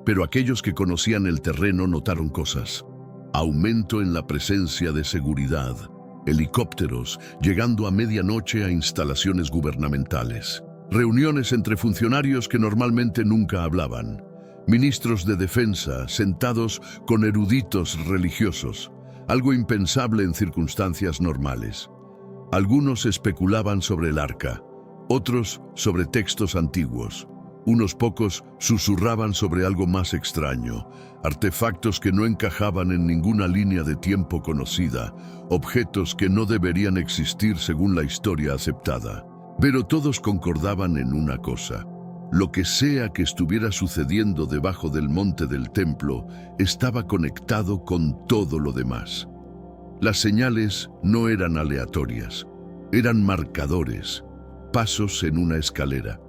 Pero aquellos que conocían el terreno notaron cosas. Aumento en la presencia de seguridad. Helicópteros llegando a medianoche a instalaciones gubernamentales. Reuniones entre funcionarios que normalmente nunca hablaban. Ministros de defensa sentados con eruditos religiosos. Algo impensable en circunstancias normales. Algunos especulaban sobre el arca, otros sobre textos antiguos. Unos pocos susurraban sobre algo más extraño, artefactos que no encajaban en ninguna línea de tiempo conocida, objetos que no deberían existir según la historia aceptada. Pero todos concordaban en una cosa. Lo que sea que estuviera sucediendo debajo del monte del templo estaba conectado con todo lo demás. Las señales no eran aleatorias, eran marcadores, pasos en una escalera,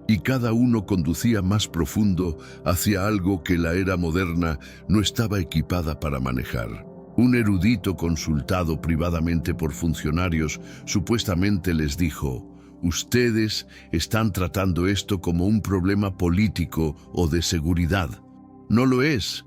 y cada uno conducía más profundo hacia algo que la era moderna no estaba equipada para manejar. Un erudito consultado privadamente por funcionarios supuestamente les dijo: «Ustedes están tratando esto como un problema político o de seguridad. No lo es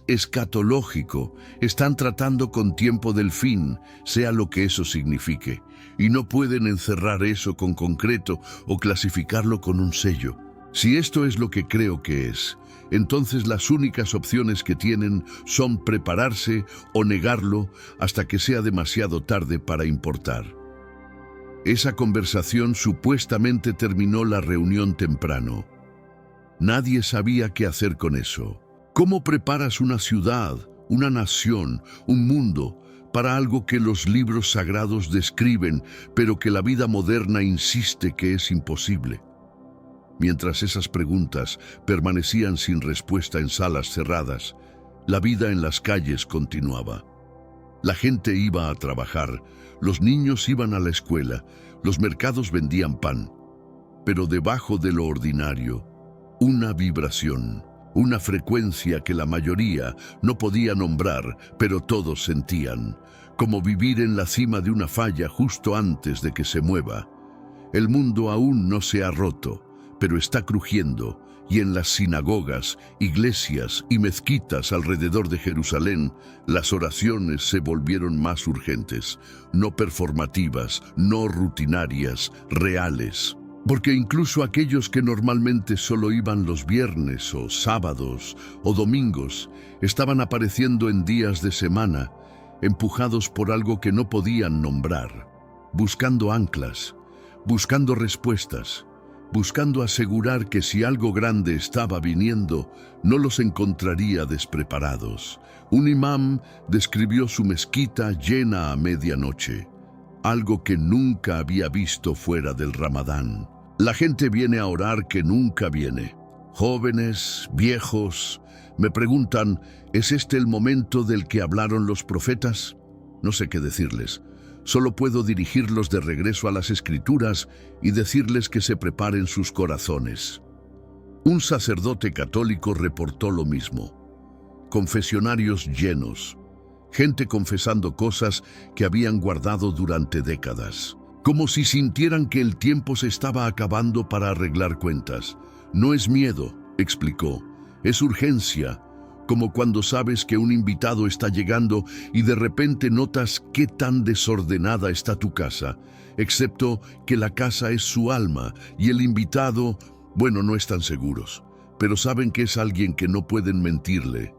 escatológico. Están tratando con tiempo del fin, sea lo que eso signifique, y no pueden encerrar eso con concreto o clasificarlo con un sello. Si esto es lo que creo que es, entonces las únicas opciones que tienen son prepararse o negarlo hasta que sea demasiado tarde para importar». Esa conversación supuestamente terminó la reunión temprano. Nadie sabía qué hacer con eso. ¿Cómo preparas una ciudad, una nación, un mundo para algo que los libros sagrados describen, pero que la vida moderna insiste que es imposible? Mientras esas preguntas permanecían sin respuesta en salas cerradas, la vida en las calles continuaba. La gente iba a trabajar, los niños iban a la escuela, los mercados vendían pan. Pero debajo de lo ordinario, una vibración, una frecuencia que la mayoría no podía nombrar, pero todos sentían, como vivir en la cima de una falla justo antes de que se mueva. El mundo aún no se ha roto, pero está crujiendo, y en las sinagogas, iglesias y mezquitas alrededor de Jerusalén, las oraciones se volvieron más urgentes, no performativas, no rutinarias, reales. Porque incluso aquellos que normalmente solo iban los viernes o sábados o domingos, estaban apareciendo en días de semana, empujados por algo que no podían nombrar, buscando anclas, buscando respuestas, buscando asegurar que si algo grande estaba viniendo, no los encontraría despreparados. Un imam describió su mezquita llena a medianoche, algo que nunca había visto fuera del Ramadán. La gente viene a orar que nunca viene. Jóvenes, viejos, me preguntan, ¿es este el momento del que hablaron los profetas? No sé qué decirles. Solo puedo dirigirlos de regreso a las Escrituras y decirles que se preparen sus corazones. Un sacerdote católico reportó lo mismo. Confesionarios llenos. Gente confesando cosas que habían guardado durante décadas. Como si sintieran que el tiempo se estaba acabando para arreglar cuentas. No es miedo, explicó. Es urgencia. Como cuando sabes que un invitado está llegando y de repente notas qué tan desordenada está tu casa, excepto que la casa es su alma y el invitado, bueno, no están seguros, pero saben que es alguien que no pueden mentirle.